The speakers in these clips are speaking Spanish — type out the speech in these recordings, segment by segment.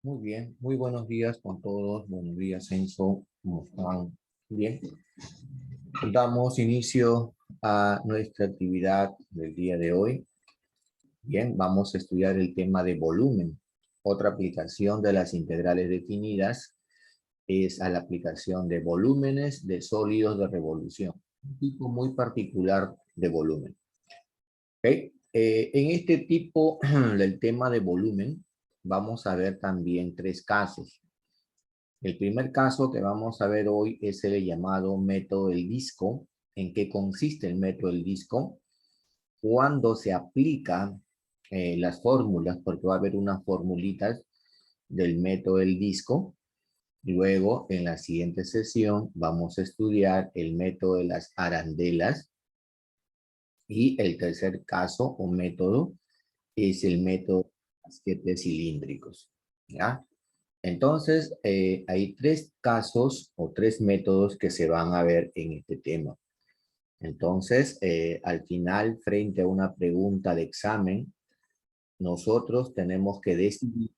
Muy bien, muy buenos días con todos. Buenos días, Enzo. ¿Cómo están? Bien. Damos inicio a nuestra actividad del día de hoy. Bien, vamos a estudiar el tema de volumen. Otra aplicación de las integrales definidas es a la aplicación de volúmenes de sólidos de revolución. Un tipo muy particular de volumen. ¿Ok? En este tipo del tema de volumen, vamos a ver también tres casos. El primer caso que vamos a ver hoy es el llamado método del disco. ¿En qué consiste el método del disco? Cuando se aplica las fórmulas, porque va a haber unas formulitas del método del disco. Luego, en la siguiente sesión, vamos a estudiar el método de las arandelas. Y el tercer caso o método es el método de casquetes cilíndricos. ¿Ya? Entonces, hay tres casos o tres métodos que se van a ver en este tema. Entonces, al final, frente a una pregunta de examen, nosotros tenemos que decidir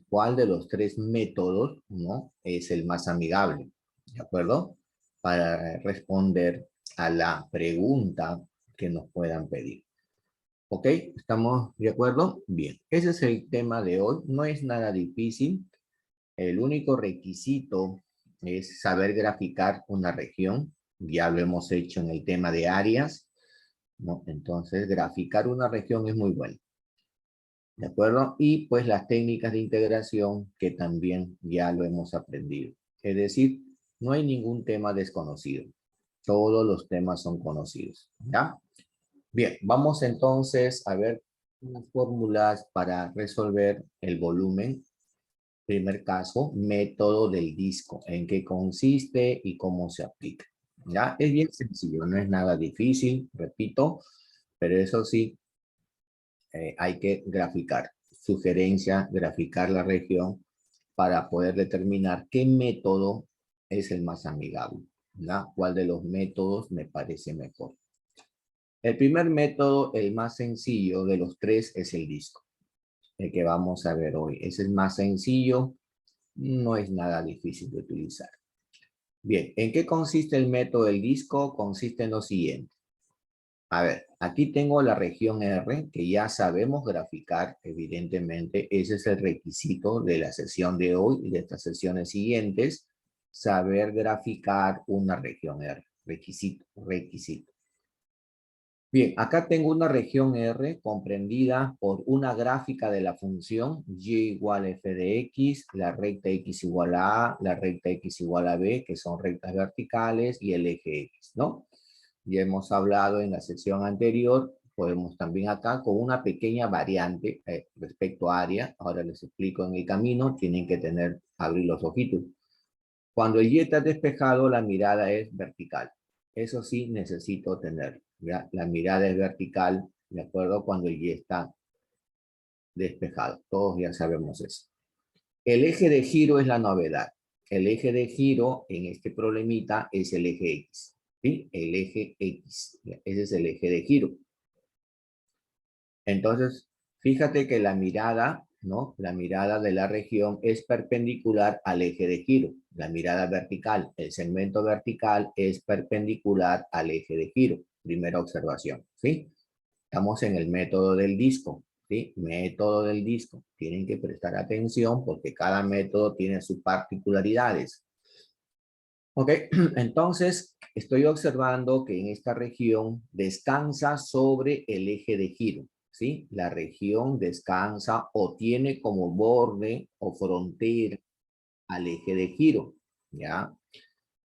cuál de los tres métodos, ¿no?, es el más amigable, ¿de acuerdo? Para responder a la pregunta que nos puedan pedir. ¿Ok? ¿Estamos de acuerdo? Bien. Ese es el tema de hoy. No es nada difícil. El único requisito es saber graficar una región. Ya lo hemos hecho en el tema de áreas, ¿no? Entonces, graficar una región es muy bueno. ¿De acuerdo? Y pues las técnicas de integración que también ya lo hemos aprendido. Es decir, no hay ningún tema desconocido. Todos los temas son conocidos. ¿Ya? Bien, vamos entonces a ver unas fórmulas para resolver el volumen. Primer caso, método del disco. ¿En qué consiste y cómo se aplica? ¿Ya? Es bien sencillo, no es nada difícil, repito, pero eso sí, hay que graficar. Sugerencia, graficar la región para poder determinar qué método es el más amigable. ¿Ya? ¿Cuál de los métodos me parece mejor? El primer método, el más sencillo de los tres, es el disco, el que vamos a ver hoy. Ese es más sencillo, no es nada difícil de utilizar. Bien, ¿en qué consiste el método del disco? Consiste en lo siguiente. A ver, aquí tengo la región R, que ya sabemos graficar, evidentemente. Ese es el requisito de la sesión de hoy y de estas sesiones siguientes. Saber graficar una región R. Requisito, requisito. Bien, acá tengo una región R comprendida por una gráfica de la función y igual a f de x, la recta x igual a A, la recta x igual a B, que son rectas verticales, y el eje X, ¿no? Ya hemos hablado en la sección anterior, podemos también acá con una pequeña variante respecto a área, ahora les explico en el camino, tienen que abrir los ojitos. Cuando el y está despejado, la mirada es vertical. Eso sí, necesito tener. ¿Ya? La mirada es vertical, ¿de acuerdo? Cuando el y está despejado. Todos ya sabemos eso. El eje de giro es la novedad. El eje de giro en este problemita es el eje X. ¿Sí? El eje X. Ese es el eje de giro. Entonces, fíjate que la mirada, ¿no? La mirada de la región es perpendicular al eje de giro. La mirada vertical, el segmento vertical es perpendicular al eje de giro. Primera observación, ¿sí? Estamos en el método del disco, ¿sí? Método del disco. Tienen que prestar atención porque cada método tiene sus particularidades. Ok, entonces estoy observando que en esta región descansa sobre el eje de giro, ¿sí? La región descansa o tiene como borde o frontera al eje de giro, ¿ya?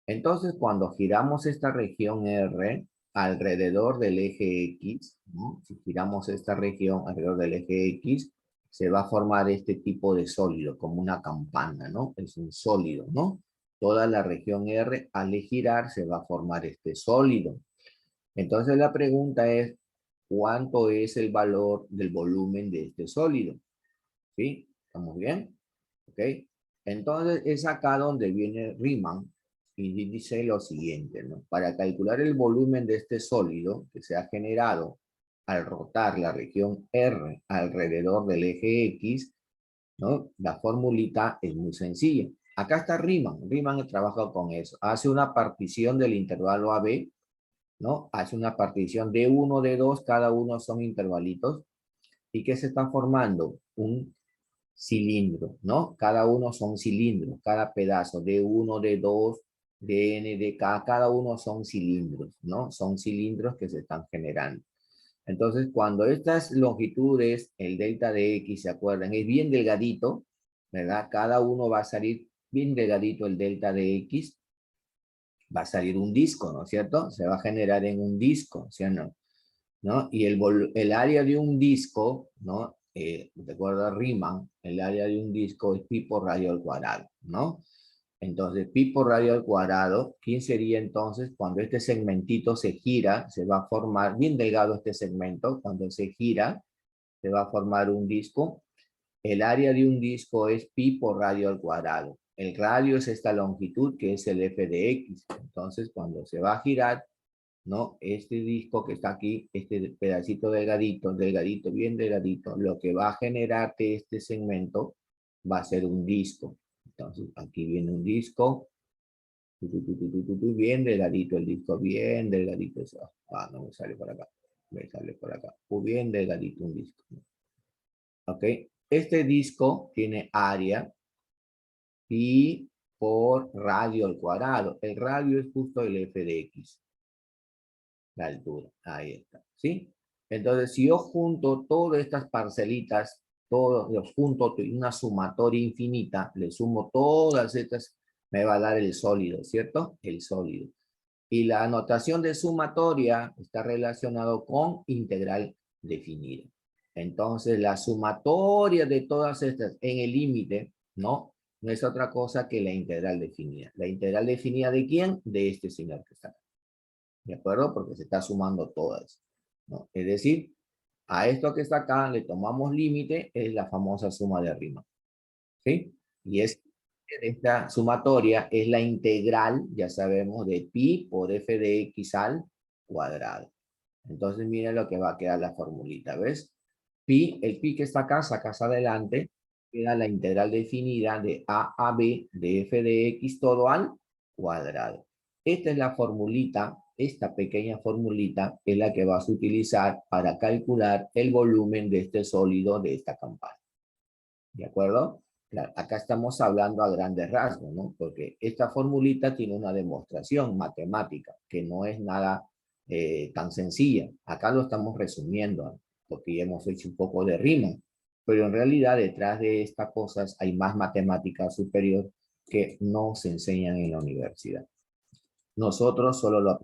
Entonces, cuando giramos esta región R alrededor del eje X, ¿no? Si giramos esta región alrededor del eje X, se va a formar este tipo de sólido, como una campana, ¿no? Es un sólido, ¿no? Toda la región R, al girar, se va a formar este sólido. Entonces, la pregunta es, ¿cuánto es el valor del volumen de este sólido? ¿Sí? ¿Estamos bien? ¿Ok? Entonces es acá donde viene Riemann y dice lo siguiente, ¿no? Para calcular el volumen de este sólido que se ha generado al rotar la región R alrededor del eje X, ¿no? La formulita es muy sencilla. Acá está Riemann. Riemann trabaja con eso. Hace una partición del intervalo AB, ¿no? Hace una partición de 1, de 2, cada uno son intervalitos. ¿Y qué se está formando? Un cilindro, ¿no? Cada uno son cilindros, cada pedazo, de 1, de 2, de N, de K, cada uno son cilindros, ¿no? Son cilindros que se están generando. Entonces, cuando estas longitudes, el delta de X, ¿se acuerdan? Es bien delgadito, ¿verdad? Cada uno va a salir bien delgadito el delta de X, va a salir un disco, ¿no es cierto? Se va a generar en un disco, ¿sí o no? ¿No? Y el área de un disco, ¿no? De acuerdo a Riemann, el área de un disco es pi por radio al cuadrado, ¿no? Entonces, pi por radio al cuadrado, ¿quién sería entonces cuando este segmentito se gira? Se va a formar, bien delgado este segmento, cuando se gira, se va a formar un disco. El área de un disco es pi por radio al cuadrado. El radio es esta longitud que es el f de x. Entonces, cuando se va a girar, ¿no? Este disco que está aquí, este pedacito delgadito, delgadito, bien delgadito, lo que va a generarte este segmento va a ser un disco. Entonces, aquí viene un disco, bien delgadito el disco, bien delgadito. Ah, no me sale por acá, me sale por acá. Bien delgadito un disco. ¿Ok? Este disco tiene área pi por radio al cuadrado. El radio es justo el f de x. La altura, ahí está, ¿sí? Entonces, si yo junto todas estas parcelitas, todos los junto en una sumatoria infinita, le sumo todas estas, me va a dar el sólido, ¿cierto? El sólido. Y la notación de sumatoria está relacionado con integral definida. Entonces, la sumatoria de todas estas en el límite, ¿no? No es otra cosa que la integral definida. ¿La integral definida de quién? De este señor que está acá. ¿De acuerdo? Porque se está sumando todas, ¿no? Es decir, a esto que está acá le tomamos límite, es la famosa suma de Riemann, ¿sí? Y esta sumatoria es la integral, ya sabemos, de pi por f de x al cuadrado. Entonces, miren lo que va a quedar la formulita, ¿ves? Pi, el pi que está acá, sacas adelante, queda la integral definida de a b de f de x todo al cuadrado. Esta es la formulita, esta pequeña formulita es la que vas a utilizar para calcular el volumen de este sólido de esta campana. ¿De acuerdo? Claro, acá estamos hablando a grandes rasgos, ¿no? Porque esta formulita tiene una demostración matemática, que no es nada tan sencilla. Acá lo estamos resumiendo, ¿no? Porque ya hemos hecho un poco de rima. Pero en realidad detrás de estas cosas hay más matemática superior que no se enseñan en la universidad. Nosotros solo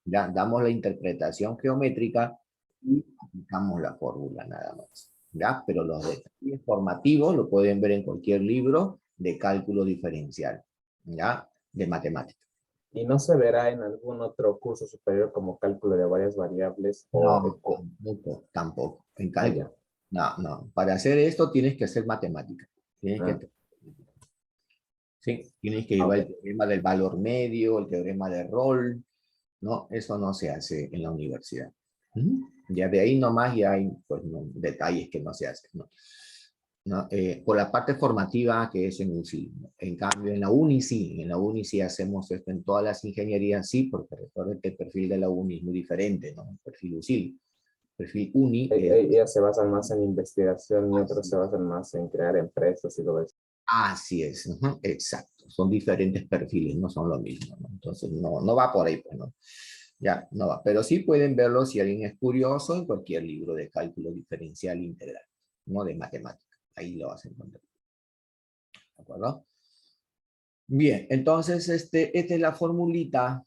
ya damos la interpretación geométrica y aplicamos la fórmula nada más. ¿Ya? Pero los detalles formativos lo pueden ver en cualquier libro de cálculo diferencial, ¿ya? De matemáticas. ¿Y no se verá en algún otro curso superior como cálculo de varias variables o No, eco? tampoco, tampoco. En Ah, cálculo. ya. No, no. Para hacer esto tienes que hacer matemática. Tienes Ah, que, sí, tienes que ah, llevar ok. el teorema del valor medio, el teorema de Rolle, ¿no? Eso no se hace en la universidad. Ya de ahí nomás ya hay pues, no, detalles que no se hacen, ¿no? ¿No? Por la parte formativa que es en UCI. ¿No? En cambio, en la UNI sí hacemos esto en todas las ingenierías, sí, porque recuerden que el perfil de la UNI es muy diferente, ¿no? El perfil UCI. El perfil UNI es... Ellas se basan más en investigación y otros Así, se basan más en crear empresas y todo eso. así es, exacto. Son diferentes perfiles, no son lo mismo, ¿no? Entonces, no, no va por ahí, pues, ¿no? Ya, no va. Pero sí pueden verlo si alguien es curioso en cualquier libro de cálculo diferencial integral, no de matemática. Ahí lo vas a encontrar. ¿De acuerdo? Bien, entonces esta es la formulita,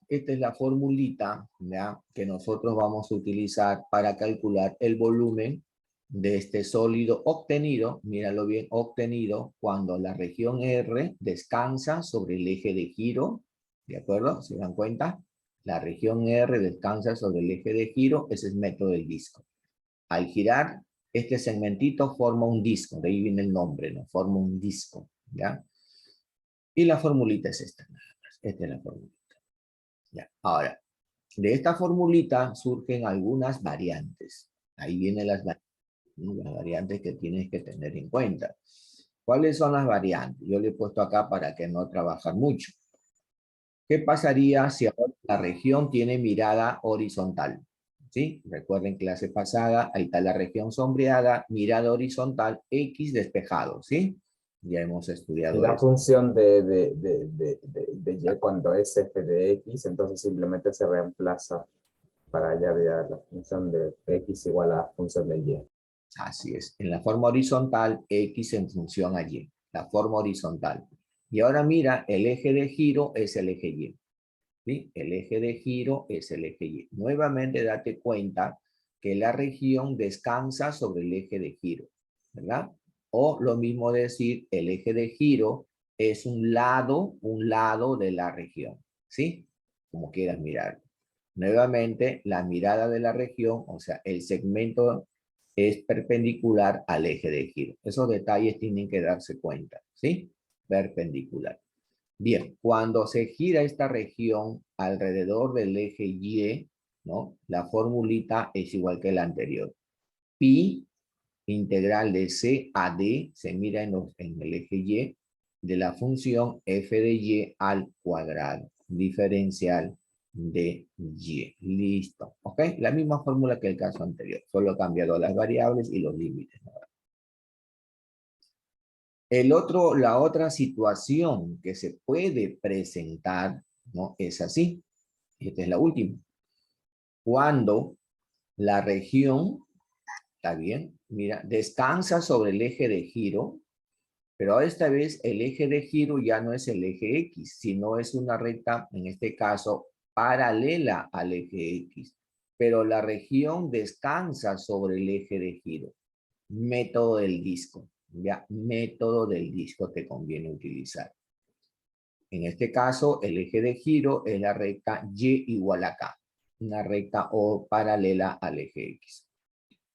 ¿ya? Que nosotros vamos a utilizar para calcular el volumen de este sólido obtenido, míralo bien, obtenido cuando la región R descansa sobre el eje de giro, ¿de acuerdo? ¿Se dan cuenta? La región R descansa sobre el eje de giro, ese es método del disco. Al girar, este segmentito forma un disco, de ahí viene el nombre, ¿no? Forma un disco, ¿ya? Y la formulita es esta, nada más. Esta es la formulita. Ya. Ahora, de esta formulita surgen algunas variantes. Ahí vienen las variantes, ¿no? Las variantes que tienes que tener en cuenta. ¿Cuáles son las variantes? Yo le he puesto acá para que no trabajar mucho. ¿Qué pasaría si ahora la región tiene mirada horizontal? ¿Sí? Recuerden clase pasada, ahí está la región sombreada, mirada horizontal, X despejado, ¿sí? Ya hemos Y estudiado la eso. función de y cuando es f de x, entonces simplemente se reemplaza para allá de la función de x igual a la función de y. Así es. En la forma horizontal, X en función a Y. La forma horizontal. Y ahora mira, el eje de giro es el eje Y. ¿Sí? El eje de giro es el eje Y. Nuevamente date cuenta que la región descansa sobre el eje de giro, ¿verdad? O lo mismo decir, el eje de giro es un lado de la región, ¿sí? Como quieras mirar. Nuevamente, la mirada de la región, o sea, el segmento es perpendicular al eje de giro. Esos detalles tienen que darse cuenta, ¿sí? Perpendicular. Bien, cuando se gira esta región alrededor del eje Y, ¿no? La formulita es igual que la anterior. Pi integral de C a D se mira en el eje Y de la función f de Y al cuadrado, diferencial de Y. Listo. ¿Ok? La misma fórmula que el caso anterior, solo he cambiado las variables y los límites. La otra situación que se puede presentar, ¿no? Es así. Esta es la última. Cuando la región, está bien, mira, descansa sobre el eje de giro, pero esta vez el eje de giro ya no es el eje X, sino es una recta, en este caso, paralela al eje X. Pero la región descansa sobre el eje de giro. Método del disco. Ya, método del disco te conviene utilizar. En este caso, el eje de giro es la recta Y igual a K, una recta O paralela al eje X.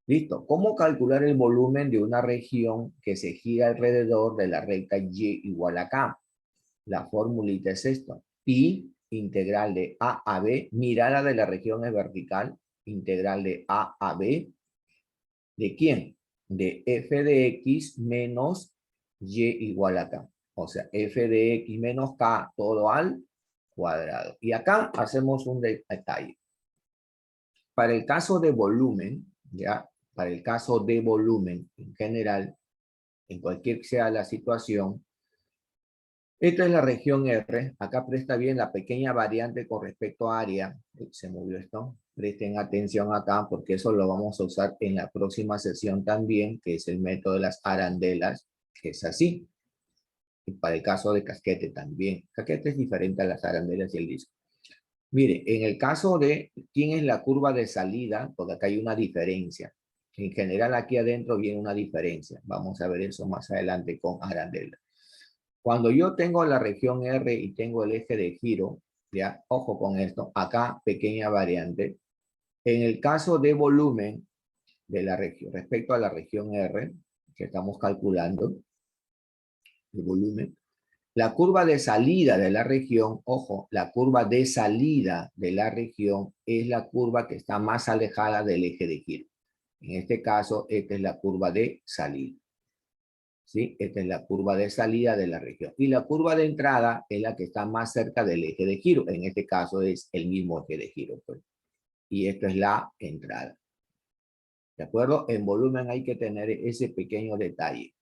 Listo. ¿Cómo calcular el volumen de una región que se gira alrededor de la recta Y igual a K? La formulita es esto. Pi integral de A a B, mirada de la región es vertical, integral de A a B, ¿de quién? De f de x menos y igual a k. O sea, f de x menos k todo al cuadrado. Y acá hacemos un detalle. Para el caso de volumen, ¿ya? Para el caso de volumen en general, en cualquier sea la situación, esta es la región R. Acá presta bien la pequeña variante con respecto a área. Se movió esto. Presten atención acá porque eso lo vamos a usar en la próxima sesión también, que es el método de las arandelas, que es así. Y para el caso de casquete también. Casquete es diferente a las arandelas y el disco. Mire, en el caso de quién es la curva de salida, porque acá hay una diferencia. En general aquí adentro viene una diferencia. Vamos a ver eso más adelante con arandelas. Cuando yo tengo la región R y tengo el eje de giro, ya, ojo con esto, acá pequeña variante. En el caso de volumen de la región, respecto a la región R, que estamos calculando, el volumen, la curva de salida de la región, ojo, la curva de salida de la región es la curva que está más alejada del eje de giro. En este caso, esta es la curva de salida. ¿Sí? Esta es la curva de salida de la región. Y la curva de entrada es la que está más cerca del eje de giro. En este caso es el mismo eje de giro. Pues. Y esto es la entrada. ¿De acuerdo? En volumen hay que tener ese pequeño detalle.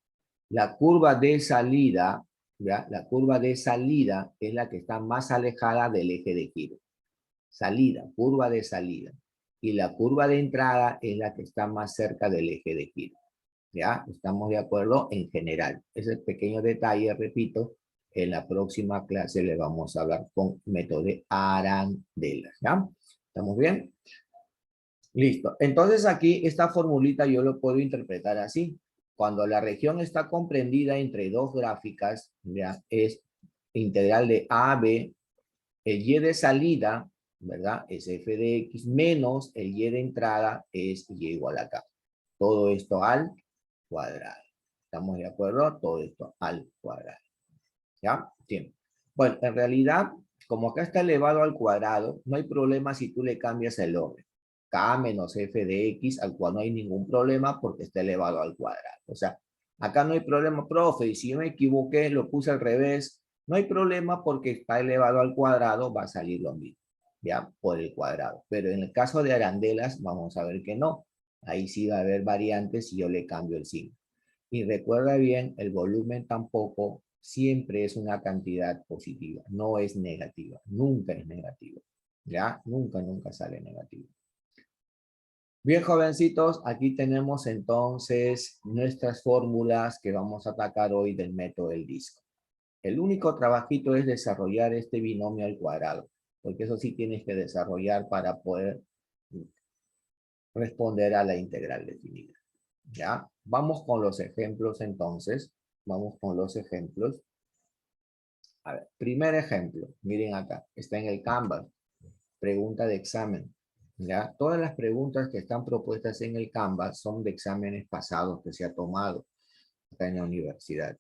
La curva de salida, ¿ya? La curva de salida es la que está más alejada del eje de giro. Salida, curva de salida. Y la curva de entrada es la que está más cerca del eje de giro. ¿Ya? Estamos de acuerdo en general. Ese pequeño detalle, repito, en la próxima clase le vamos a hablar con método de arandelas. ¿Ya? ¿Estamos bien? Listo. Entonces aquí esta formulita yo lo puedo interpretar así. Cuando la región está comprendida entre dos gráficas, ¿ya? Es integral de A a B, el y de salida, ¿verdad? Es f de x menos el y de entrada es y igual a k. Todo esto al cuadrado. ¿Estamos de acuerdo? Todo esto al cuadrado. ¿Ya? Bien. Bueno, en realidad, como acá está elevado al cuadrado, no hay problema si tú le cambias el orden. K menos f de x, al cual no hay ningún problema porque está elevado al cuadrado. O sea, Acá no hay problema, profe, y si yo me equivoqué, lo puse al revés, no hay problema porque está elevado al cuadrado, va a salir lo mismo, ¿ya? Por el cuadrado. Pero en el caso de arandelas, vamos a ver que no. Ahí sí va a haber variantes si yo le cambio el signo. Y recuerda bien, el volumen tampoco siempre es una cantidad positiva, no es negativa, nunca es negativa, ¿ya? Nunca, nunca sale negativo. Bien, jovencitos, aquí tenemos entonces nuestras fórmulas que vamos a atacar hoy del método del disco. El único trabajito es desarrollar este binomio al cuadrado, porque eso sí tienes que desarrollar para poder responder a la integral definida. ¿Ya? Vamos con los ejemplos entonces. Vamos con los ejemplos. A ver, primer ejemplo. Miren acá. Está en el Canvas. Pregunta de examen. ¿Ya? Todas las preguntas que están propuestas en el Canvas son de exámenes pasados que se ha tomado acá en la universidad.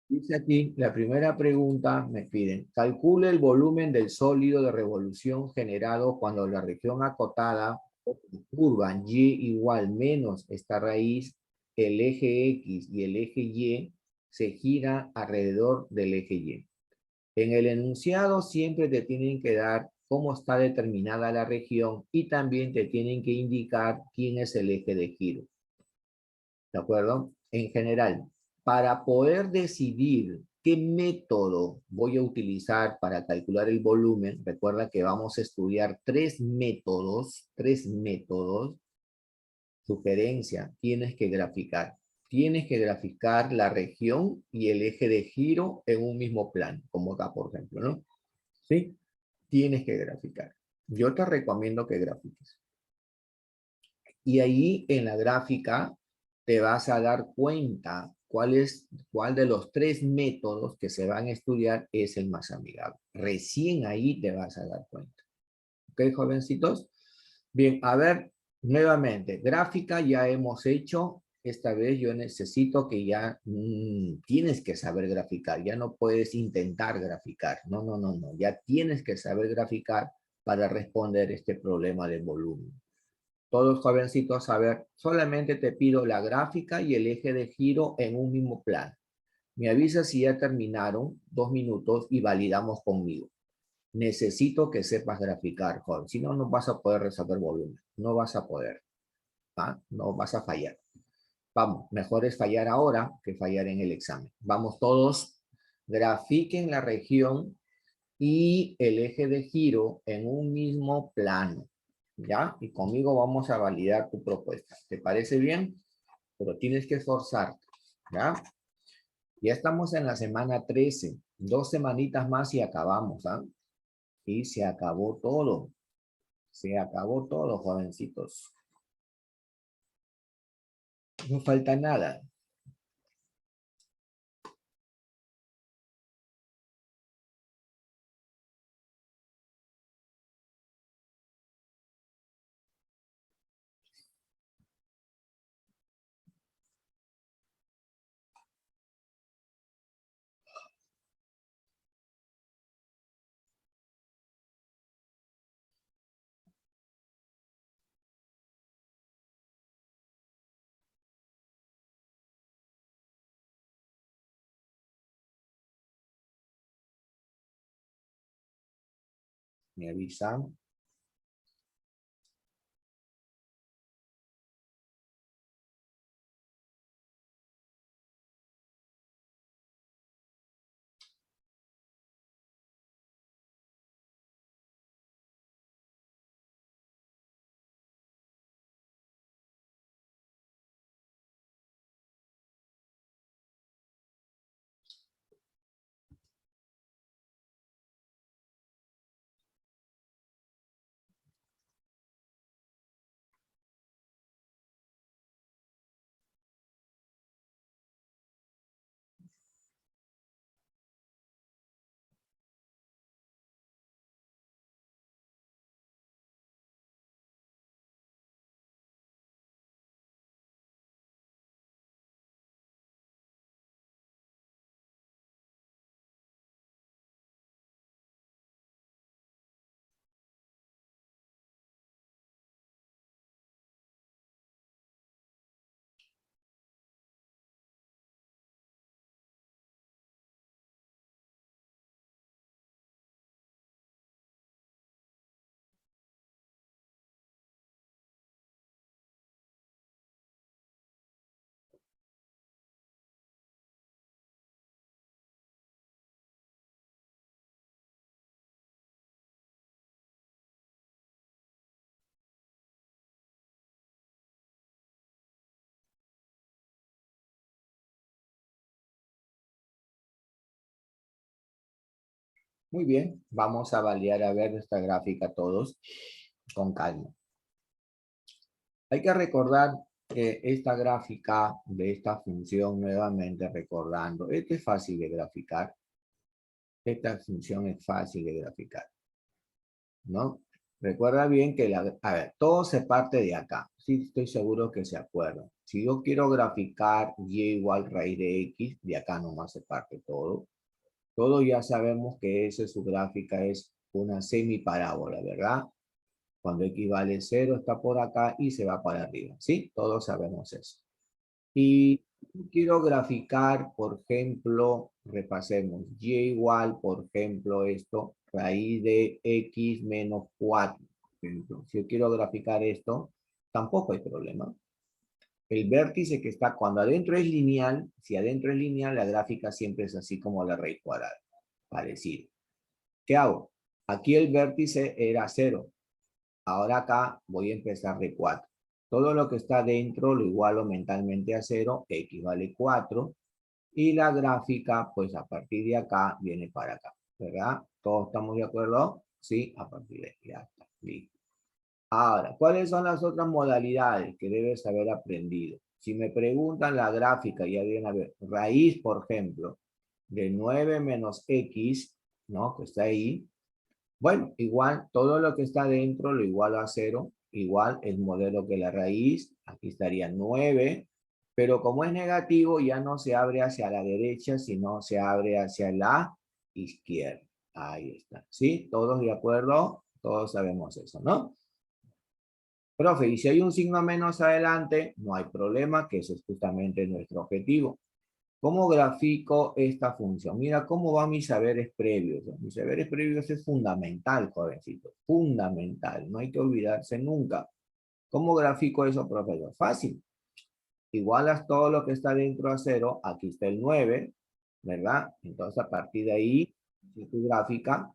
Dice aquí, la primera pregunta me piden, calcule el volumen del sólido de revolución generado cuando la región acotada curva y igual menos esta raíz, el eje X y el eje Y se gira alrededor del eje Y. En el enunciado siempre te tienen que dar cómo está determinada la región y también te tienen que indicar quién es el eje de giro. ¿De acuerdo? En general, para poder decidir qué método voy a utilizar para calcular el volumen, recuerda que vamos a estudiar tres métodos. Sugerencia, tienes que graficar. Tienes que graficar la región y el eje de giro en un mismo plano, como acá, por ejemplo, ¿no? ¿Sí? Tienes que graficar. Yo te recomiendo que grafiques. Y ahí en la gráfica te vas a dar cuenta cuál de los tres métodos que se van a estudiar es el más amigable. Recién ahí te vas a dar cuenta. ¿Ok, jovencitos? Bien, a ver, nuevamente, gráfica ya hemos hecho. Esta vez yo necesito que ya tienes que saber graficar. Ya no puedes intentar graficar. No, no, no, no. Ya tienes que saber graficar para responder este problema de volumen. Todos jovencitos, a ver, solamente te pido la gráfica y el eje de giro en un mismo plano. Me avisas si ya terminaron, 2 minutos y validamos conmigo. Necesito que sepas graficar, joven. Si no, no vas a poder resolver volumen. No vas a poder. ¿Ah? No vas a fallar. Vamos, mejor es fallar ahora que fallar en el examen. Vamos todos, grafiquen la región y el eje de giro en un mismo plano. ¿Ya? Y conmigo vamos a validar tu propuesta. ¿Te parece bien? Pero tienes que esforzarte. ¿Ya? Ya estamos en la semana 13. 2 semanitas más y acabamos. ¿Ah? Y se acabó todo. Se acabó todo, jovencitos. No falta nada. Me avisan. Muy bien, vamos a validar a ver esta gráfica todos con calma. Hay que recordar que esta gráfica de esta función, nuevamente recordando, esto es fácil de graficar. Esta función es fácil de graficar, ¿no? Recuerda bien que, a ver, todo se parte de acá. Sí, estoy seguro que se acuerdan. Si yo quiero graficar y igual raíz de x, de acá nomás se parte todo. Todos ya sabemos que esa su gráfica es una semiparábola, ¿verdad? Cuando x vale 0 está por acá y se va para arriba, ¿sí? Todos sabemos eso. Y quiero graficar, por ejemplo, repasemos, y igual, por ejemplo, esto, raíz de x menos 4. Por ejemplo. Si yo quiero graficar esto, tampoco hay problema. El vértice que está cuando adentro es lineal, si adentro es lineal, la gráfica siempre es así como la raíz cuadrada, parecido. ¿Qué hago? Aquí el vértice era 0. Ahora acá voy a empezar de 4. Todo lo que está dentro lo igualo mentalmente a 0, x vale 4. Y la gráfica, pues a partir de acá, viene para acá, ¿verdad? ¿Todos estamos de acuerdo? Sí, a partir de aquí, ya está, listo. Ahora, ¿cuáles son las otras modalidades que debes haber aprendido? Si me preguntan la gráfica, ya viene a ver, raíz, por ejemplo, de 9 menos x, ¿no? Que está ahí. Bueno, igual, todo lo que está dentro lo igualo a 0. Igual el modelo que la raíz, aquí estaría 9. Pero como es negativo, ya no se abre hacia la derecha, sino se abre hacia la izquierda. Ahí está. ¿Sí? ¿Todos de acuerdo? Todos sabemos eso, ¿no? Profe, y si hay un signo menos adelante, no hay problema, que eso es justamente nuestro objetivo. ¿Cómo grafico esta función? Mira cómo van mis saberes previos. Mis saberes previos es fundamental, jovencito. Fundamental. No hay que olvidarse nunca. ¿Cómo grafico eso, profesor? Fácil. Igualas todo lo que está dentro a 0. Aquí está el 9, ¿verdad? Entonces, a partir de ahí, tu gráfica.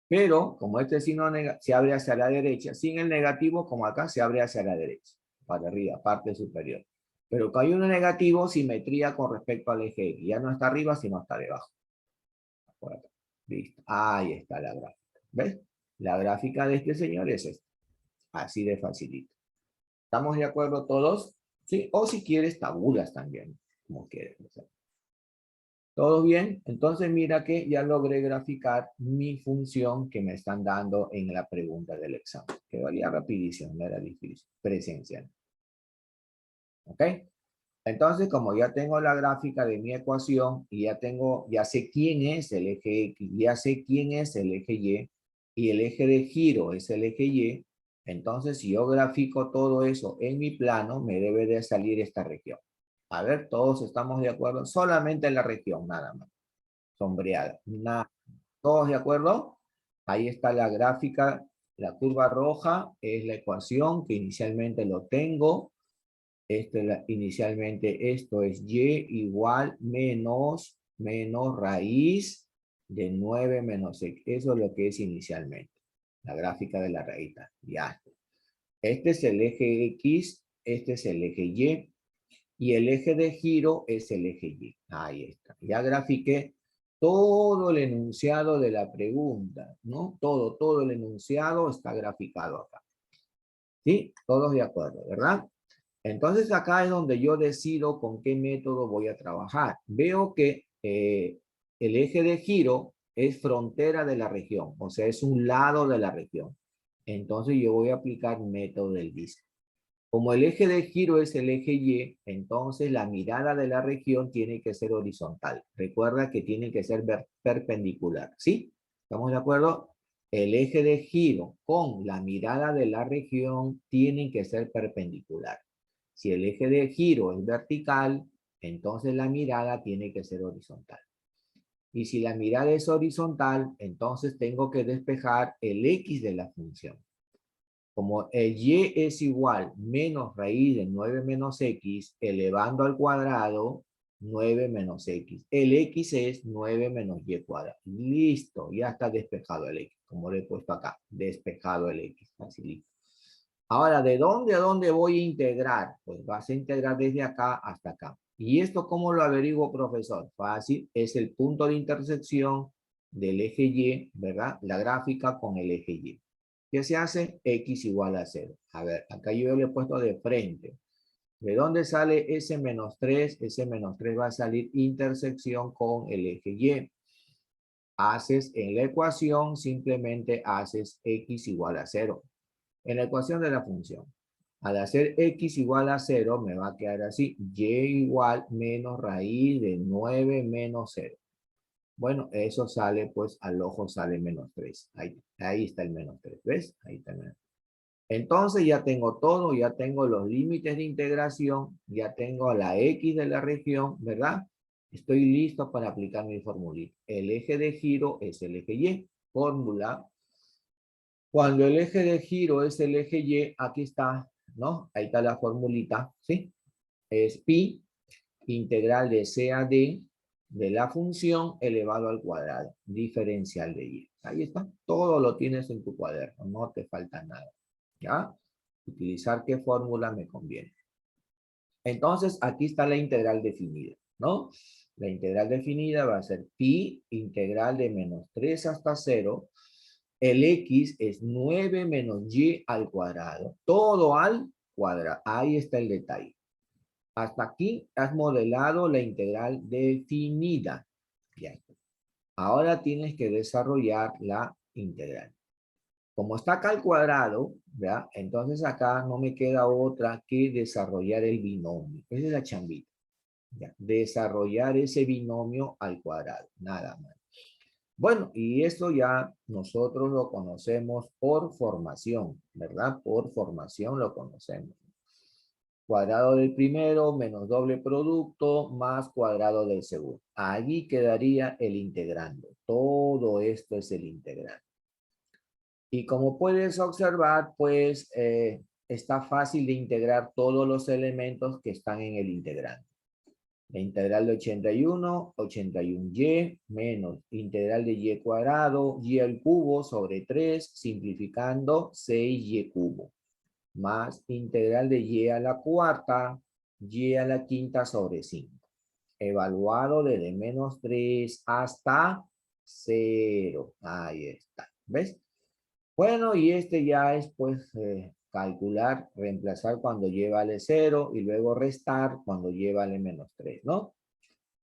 Pero, como este signo se abre hacia la derecha, sin el negativo, como acá, se abre hacia la derecha. Para arriba, parte superior. Pero que hay un negativo, simetría con respecto al eje X. Ya no está arriba, sino está debajo. Por acá. Listo. Ahí está la gráfica. ¿Ves? La gráfica de este señor es esta. Así de facilito. ¿Estamos de acuerdo todos? Sí. O si quieres, tabulas también. Como quieres. ¿Todo bien? Entonces mira que ya logré graficar mi función que me están dando en la pregunta del examen. Que valía rapidísimo, no era difícil. Presencial. ¿Ok? Entonces, como ya tengo la gráfica de mi ecuación y ya sé quién es el eje X, ya sé quién es el eje y el eje de giro es el eje Y, entonces si yo grafico todo eso en mi plano, me debe de salir esta región. A ver, todos estamos de acuerdo, solamente en la región, nada más, sombreada. Nada. ¿Todos de acuerdo? Ahí está la gráfica, la curva roja es la ecuación que inicialmente lo tengo. Inicialmente esto es y igual menos raíz de 9 menos x. Eso es lo que es inicialmente. La gráfica de la raíz. Ya. Este es el eje X, este es el eje y el eje de giro es el eje Y. Ahí está. Ya grafiqué todo el enunciado de la pregunta, ¿no? Todo el enunciado está graficado acá. ¿Sí? Todos de acuerdo, ¿verdad? Entonces acá es donde yo decido con qué método voy a trabajar. Veo que el eje de giro es frontera de la región, o sea, es un lado de la región. Entonces yo voy a aplicar método del disco. Como el eje de giro es el eje Y, entonces la mirada de la región tiene que ser horizontal. Recuerda que tiene que ser perpendicular, ¿sí? ¿Estamos de acuerdo? El eje de giro con la mirada de la región tienen que ser perpendicular. Si el eje de giro es vertical, entonces la mirada tiene que ser horizontal. Y si la mirada es horizontal, entonces tengo que despejar el X de la función. Como el y es igual menos raíz de 9 menos x, elevando al cuadrado, 9 menos x. El x es 9 menos y cuadrado. Listo, ya está despejado el x, como lo he puesto acá, despejado el x, facilito. Ahora, ¿de dónde a dónde voy a integrar? Pues vas a integrar desde acá hasta acá. ¿Y esto cómo lo averiguo, profesor? Fácil, es el punto de intersección del eje Y, ¿verdad? La gráfica con el eje Y. ¿Qué se hace? X igual a 0. A ver, acá yo le he puesto de frente. ¿De dónde sale ese menos 3? Ese menos 3 va a salir intersección con el eje Y. Haces en la ecuación, simplemente haces X igual a 0. En la ecuación de la función. Al hacer X igual a 0, me va a quedar así. Y igual menos raíz de 9 menos 0. Bueno, eso sale, pues al ojo sale menos 3. Ahí está el menos 3, ¿ves? Ahí está el menos 3. Entonces ya tengo todo, ya tengo los límites de integración, ya tengo la X de la región, ¿verdad? Estoy listo para aplicar mi formulita. El eje de giro es el eje Y. Fórmula. Cuando el eje de giro es el eje Y, aquí está, ¿no? Ahí está la formulita, ¿sí? Es pi integral de C a D de la función elevado al cuadrado, diferencial de Y. Ahí está, todo lo tienes en tu cuaderno, no te falta nada, ¿ya? Utilizar qué fórmula me conviene. Entonces, aquí está la integral definida, ¿no? La integral definida va a ser pi integral de menos 3 hasta 0. El x es 9 menos y al cuadrado. Todo al cuadrado. Ahí está el detalle. Hasta aquí has modelado la integral definida. Ya está. Ahora tienes que desarrollar la integral. Como está acá al cuadrado, ¿verdad? Entonces acá no me queda otra que desarrollar el binomio. Esa es la chambita. ¿Ya? Desarrollar ese binomio al cuadrado. Nada más. Bueno, y esto ya nosotros lo conocemos por formación, ¿verdad? Por formación lo conocemos. Cuadrado del primero menos doble producto más cuadrado del segundo. Allí quedaría el integrando. Todo esto es el integrando. Y como puedes observar, pues está fácil de integrar todos los elementos que están en el integrando. La integral de 81y menos integral de y cuadrado, y al cubo sobre 3, simplificando 6y cubo, más integral de y a la cuarta, y a la quinta sobre 5. Evaluado desde menos 3 hasta 0. Ahí está. ¿Ves? Bueno, y este ya es pues calcular, reemplazar cuando y vale 0 y luego restar cuando y vale menos 3, ¿no?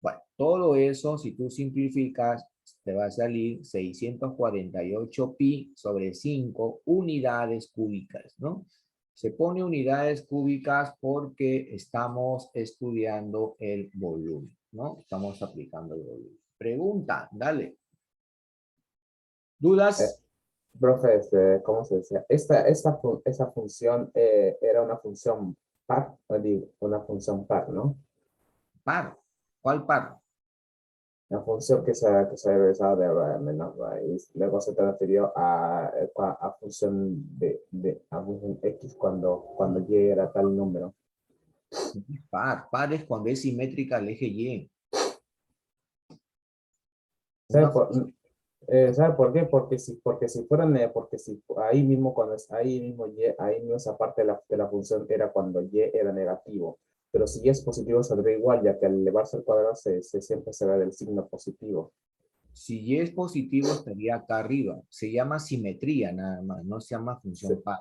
Bueno, todo eso, si tú simplificas, te va a salir 648 pi sobre 5 unidades cúbicas, ¿no? Se pone unidades cúbicas porque estamos estudiando el volumen, ¿no? Estamos aplicando el volumen. Pregunta, dale. Eh, ¿Dudas? Profe, ¿cómo se decía? Esa función era una función par, o digo, una función par, ¿no? Par. ¿Cuál par? La función que se había regresado de menos raíz, luego se transfirió a función a función x cuando y era tal número. Par. Par es cuando es simétrica al eje Y. ¿Sabe Una por, función. ¿sabe por qué? Porque si fueran, porque si ahí mismo, ahí mismo ahí mismo esa parte de la función era cuando y era negativo. Pero si y es positivo, saldría igual, ya que al elevarse al cuadrado siempre se ve del signo positivo. Si Y es positivo, estaría acá arriba. Se llama simetría nada más, no se llama Sí. función par.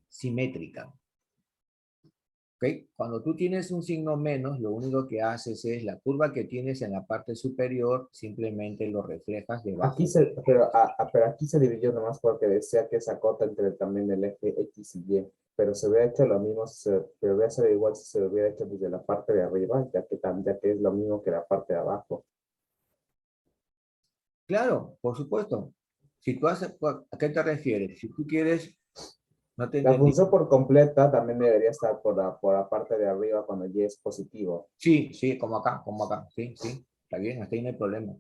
Simétrica. ¿Ok? Cuando tú tienes un signo menos, lo único que haces es la curva que tienes en la parte superior, simplemente lo reflejas debajo. Pero aquí se dividió nomás porque decía que esa cota entre también el eje X y Y. Pero se hubiera hecho lo mismo, pero hubiera sido igual si se hubiera hecho desde la parte de arriba, ya que es lo mismo que la parte de abajo. Claro, por supuesto. Si tú haces, ¿a qué te refieres? Si tú quieres, no te La entendí. función por completa también debería estar por la parte de arriba cuando Y es positivo. Sí, sí, como acá, como acá. Sí, sí, está bien, hasta ahí no hay problema.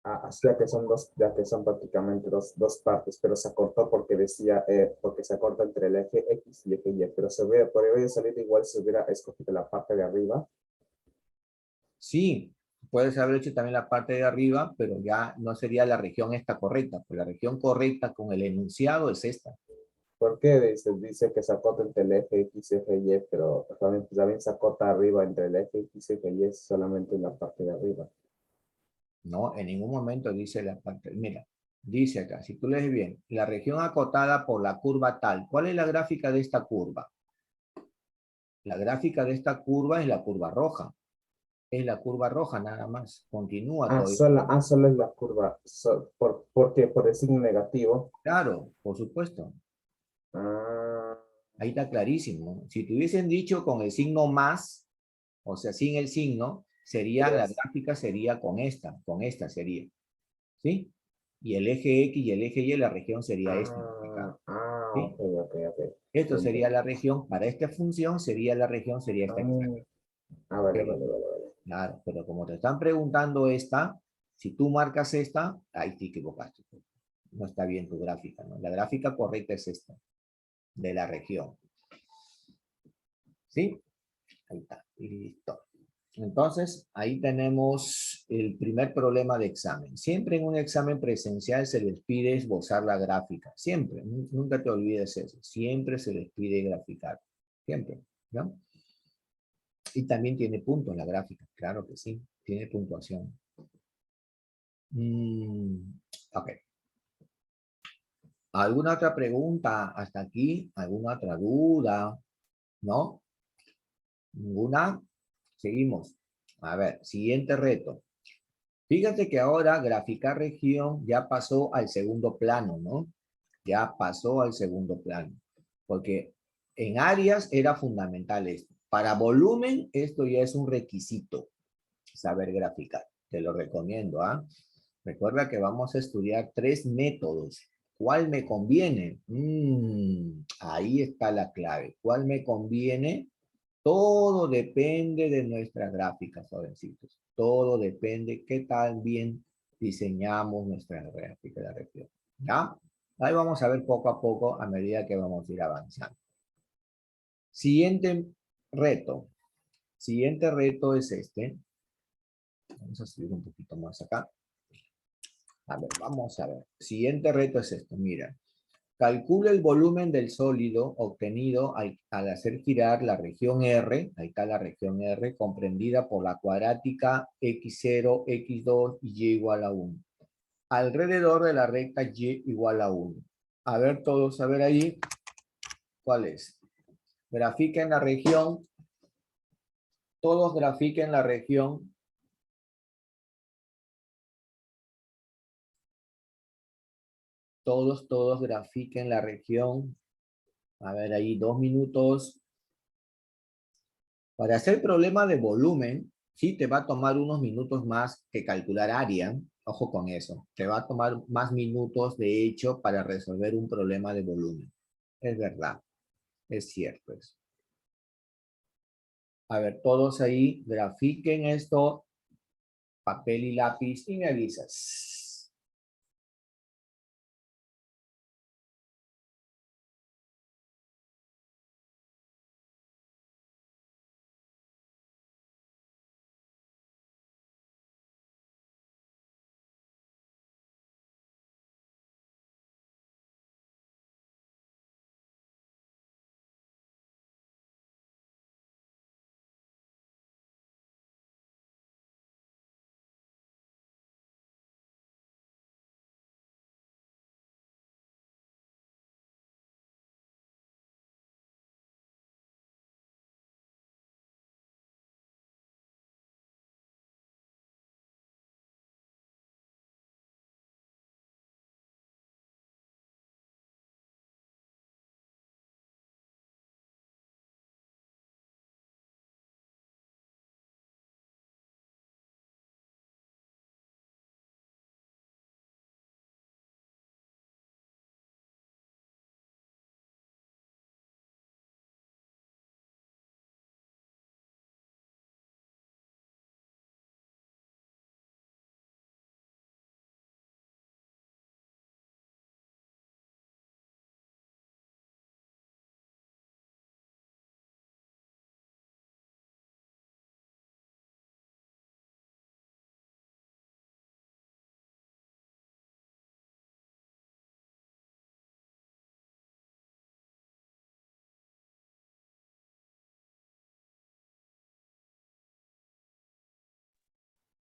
Así ya que son prácticamente dos partes, pero se acortó porque se acorta entre el eje X y el eje Y, pero podría salir igual si hubiera escogido la parte de arriba. Sí, puedes haber hecho también la parte de arriba, pero ya no sería la región esta correcta, pues la región correcta con el enunciado es esta. ¿Por qué dice que se acota entre el eje X y el eje Y, pero también se acota arriba entre el eje X y el eje Y solamente en la parte de arriba? No, en ningún momento dice la parte, mira, dice acá, si tú lees bien, la región acotada por la curva tal. ¿Cuál es la gráfica de esta curva? La gráfica de esta curva es la curva roja. Es la curva roja nada más. Continúa todavía. Solo es la curva. ¿Por qué? Por el signo negativo. Claro, por supuesto. Ah, Ahí está clarísimo. Si te hubiesen dicho con el signo más, o sea, sin el signo, sería, la tres. gráfica sería con esta sería. ¿Sí? Y el eje X y el eje Y, la región sería esta. Acá, Ok, ¿sí? ok, ok. Esto Ya sería entendí. la región, para esta función sería la región, sería esta. Vale, Pero, vale, vale, vale. claro, pero como te están preguntando esta, si tú marcas esta, ahí te equivocaste. No está bien tu gráfica, ¿no? La gráfica correcta es esta, de la región. ¿Sí? Ahí está, listo. Entonces, ahí tenemos el primer problema de examen. Siempre en un examen presencial se les pide esbozar la gráfica. Siempre, nunca te olvides eso. Siempre se les pide graficar. Siempre, ¿no? Y también tiene punto en la gráfica. Claro que sí, tiene puntuación. Ok. ¿Alguna otra pregunta hasta aquí? ¿Alguna otra duda? ¿No? ¿Ninguna? Seguimos. A ver, siguiente reto. Fíjate que ahora graficar región ya pasó al segundo plano, ¿no? Ya pasó al segundo plano. Porque en áreas era fundamental esto. Para volumen, esto ya es un requisito, saber graficar. Te lo recomiendo, ¿ah? Recuerda que vamos a estudiar 3 métodos. ¿Cuál me conviene? Ahí está la clave. ¿Cuál me conviene? Todo depende de nuestras gráficas, jovencitos. Todo depende qué tan bien diseñamos nuestra gráfica de región. ¿Ya? Ahí vamos a ver poco a poco a medida que vamos a ir avanzando. Siguiente reto. Siguiente reto es este. Vamos a subir un poquito más acá. A ver, vamos a ver. Siguiente reto es esto. Mira. Calcula el volumen del sólido obtenido al hacer girar la región R, ahí está la región R, comprendida por la cuadrática X0, X2 y Y igual a 1, alrededor de la recta Y igual a 1. A ver todos, a ver ahí, ¿cuál es? Grafiquen la región, todos grafiquen la región. Todos grafiquen la región. A ver ahí, 2 minutos. Para hacer problema de volumen, sí te va a tomar unos minutos más que calcular área. Ojo con eso. Te va a tomar más minutos, de hecho, para resolver un problema de volumen. Es verdad. Es cierto eso. A ver, todos ahí, grafiquen esto, papel y lápiz, y me avisas.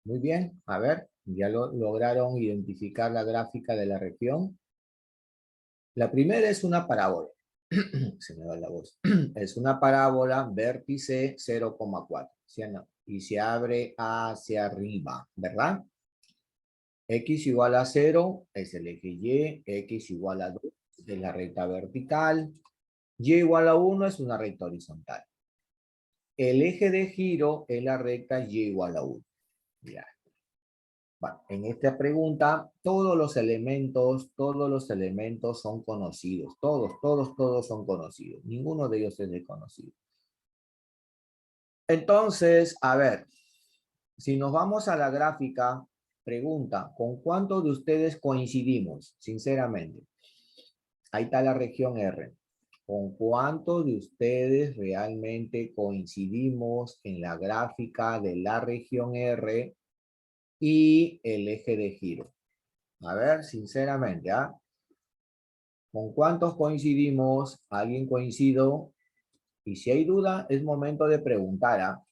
Muy bien. A ver, ¿Ya lograron identificar la gráfica de la región? La primera es una parábola. Se me va la voz. Es una parábola vértice 0,4. ¿Sí o no? Y se abre hacia arriba, ¿verdad? X igual a 0 es el eje Y, X igual a 2 es la recta vertical, Y igual a 1 es una recta horizontal. El eje de giro es la recta Y igual a 1. Ya. Bueno, en esta pregunta, todos los elementos son conocidos. Todos son conocidos. Ninguno de ellos es desconocido. Entonces, a ver, si nos vamos a la gráfica, pregunta, ¿con cuántos de ustedes coincidimos? Sinceramente. Ahí está la región R. ¿Con cuántos de ustedes realmente coincidimos en la gráfica de la región R y el eje de giro? A ver, sinceramente, ¿ah? ¿Con cuántos coincidimos? ¿Alguien coincido? Y si hay duda, es momento de preguntar, ¿ah?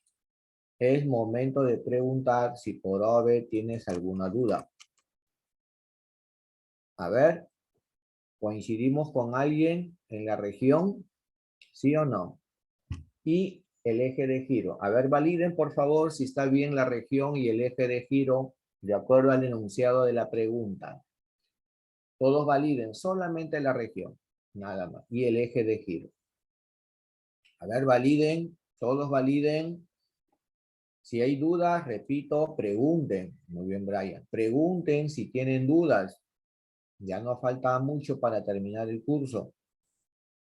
Es momento de preguntar si por OVE tienes alguna duda. A ver, ¿coincidimos con alguien en la región? ¿Sí o no? Y el eje de giro. A ver, validen por favor si está bien la región y el eje de giro de acuerdo al enunciado de la pregunta. Todos validen solamente la región, nada más. Y el eje de giro. A ver, validen, todos validen. Si hay dudas, repito, pregunten. Muy bien, Brian. Pregunten si tienen dudas. Ya no falta mucho para terminar el curso.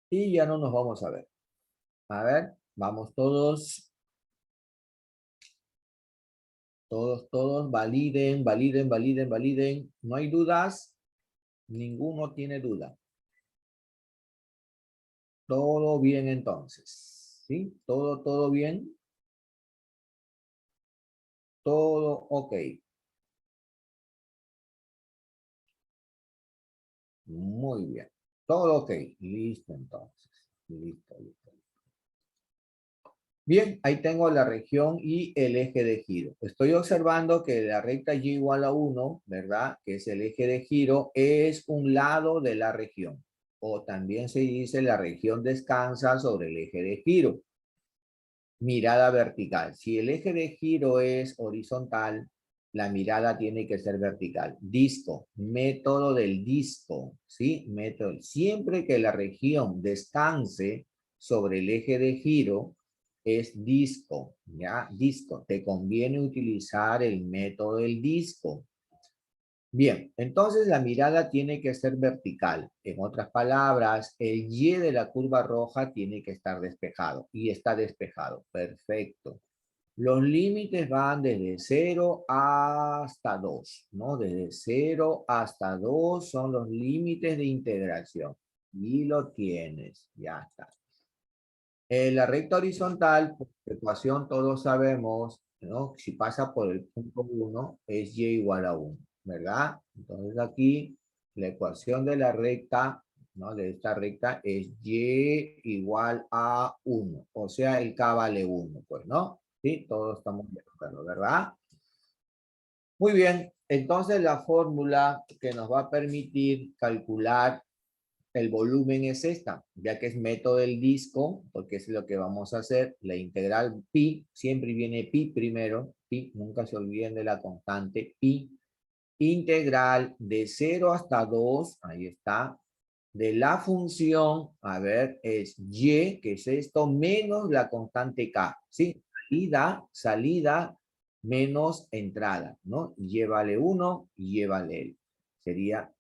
Y ya no nos vamos a ver. A ver, vamos todos. Todos, validen. ¿No hay dudas? Ninguno tiene duda. Todo bien entonces. ¿Sí? Todo bien. Todo ok. Muy bien. Todo ok. Listo entonces. Listo. Bien, ahí tengo la región y el eje de giro. Estoy observando que la recta Y igual a 1, ¿verdad? Que es el eje de giro, es un lado de la región. O también se dice la región descansa sobre el eje de giro. Mirada vertical. Si el eje de giro es horizontal, la mirada tiene que ser vertical. Disco, método del disco, ¿sí? Método. Siempre que la región descanse sobre el eje de giro, es disco, ¿ya? Disco. Te conviene utilizar el método del disco. Bien, entonces la mirada tiene que ser vertical. En otras palabras, el Y de la curva roja tiene que estar despejado. Y está despejado. Perfecto. Los límites van desde 0 hasta 2, ¿no? Desde 0 hasta 2 son los límites de integración. Y lo tienes. Ya está. En la recta horizontal, por ecuación todos sabemos, ¿no? Si pasa por el punto 1, es y igual a 1, ¿verdad? Entonces aquí la ecuación de la recta, ¿no? De esta recta es y igual a 1. O sea, el k vale 1, pues, ¿no? Sí, todos estamos de acuerdo, ¿verdad? Muy bien, entonces la fórmula que nos va a permitir calcular el volumen es esta, ya que es método del disco, porque es lo que vamos a hacer. La integral pi, siempre viene pi primero, pi, nunca se olviden de la constante pi. Integral de 0 hasta 2, ahí está, de la función, a ver, es y, que es esto, menos la constante k, ¿sí? Salida menos entrada, ¿no? Y vale 1, y vale L. Sería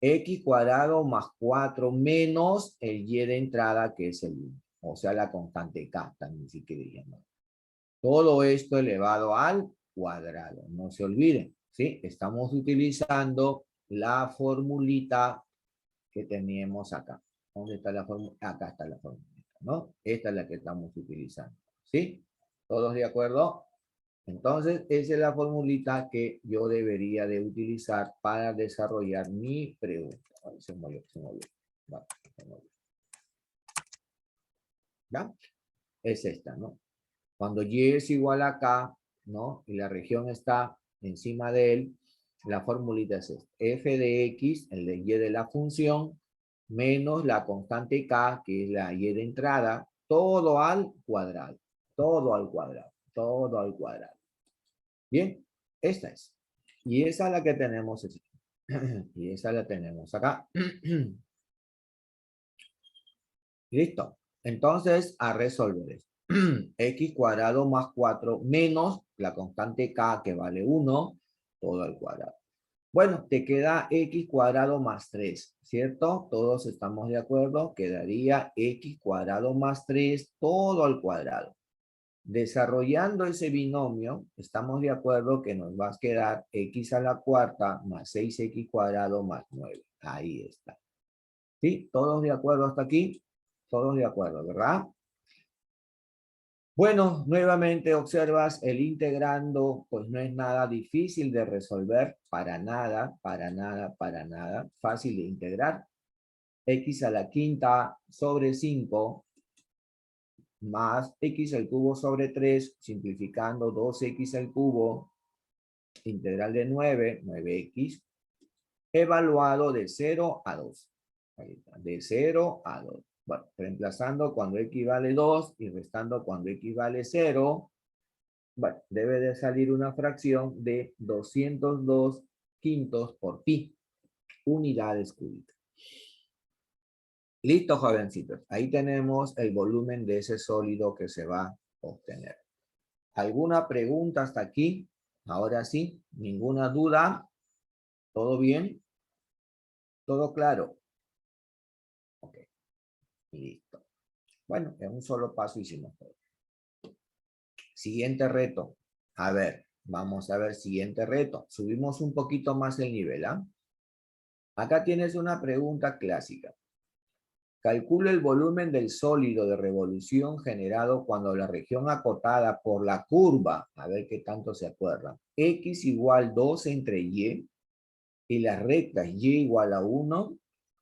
x cuadrado más 4 menos el y de entrada, que es el 1. O sea, la constante k también si querían, ¿no? Todo esto elevado al cuadrado. No se olviden, ¿sí? Estamos utilizando la formulita que teníamos acá. ¿Dónde está la fórmula? Acá está la formulita, ¿no? Esta es la que estamos utilizando, ¿sí? ¿Todos de acuerdo? Entonces, esa es la formulita que yo debería de utilizar para desarrollar mi pregunta. Ay, se movió. Va, se movió. ¿Ya? Es esta, ¿no? Cuando y es igual a k, ¿no? Y la región está encima de él, la formulita es esta. F de X, el de Y de la función, menos la constante K, que es la Y de entrada, todo al cuadrado. Todo al cuadrado. Todo al cuadrado. Bien, esta es. Y esa es la que tenemos. Y esa la tenemos acá. Listo. Entonces, a resolver esto. X cuadrado más 4 menos la constante K, que vale 1, todo al cuadrado. Bueno, te queda X cuadrado más 3, ¿cierto? Todos estamos de acuerdo. Quedaría X cuadrado más 3, todo al cuadrado. Desarrollando ese binomio, estamos de acuerdo que nos va a quedar X a la cuarta más 6X cuadrado más 9. Ahí está. ¿Sí? ¿Todos de acuerdo hasta aquí? Todos de acuerdo, ¿verdad? Bueno, nuevamente observas el integrando, pues no es nada difícil de resolver, para nada, para nada, para nada. Fácil de integrar. X a la quinta sobre 5 más X al cubo sobre 3, simplificando 2X al cubo, integral de 9, 9X, evaluado de 0 a 2. Ahí está, de 0 a 2. Bueno, reemplazando cuando X vale 2 y restando cuando X vale 0, bueno, debe de salir una fracción de 202 quintos por pi, unidades cúbicas. Listo, jovencitos. Ahí tenemos el volumen de ese sólido que se va a obtener. ¿Alguna pregunta hasta aquí? Ahora sí, ninguna duda. ¿Todo bien? ¿Todo claro? Ok, listo. Bueno, en un solo paso hicimos todo. Siguiente reto. A ver, vamos a ver, siguiente reto. Subimos un poquito más el nivel, ¿ah? Acá tienes una pregunta clásica. Calcula el volumen del sólido de revolución generado cuando la región acotada por la curva, a ver qué tanto se acuerdan, X igual 2 entre y las rectas Y igual a 1,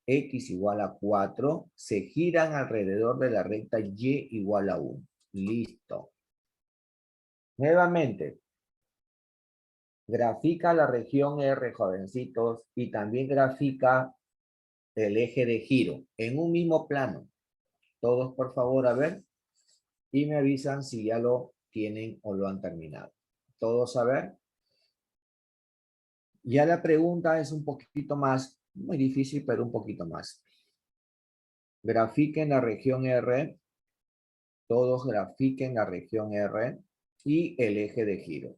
X igual a 4, se giran alrededor de la recta Y igual a 1. Listo. Nuevamente, grafica la región R, jovencitos, y también grafica el eje de giro en un mismo plano. Todos, por favor, a ver, y me avisan si ya lo tienen o lo han terminado. Todos a ver. Ya la pregunta es un poquito más, muy difícil, pero un poquito más. Grafiquen la región R, todos grafiquen la región R y el eje de giro.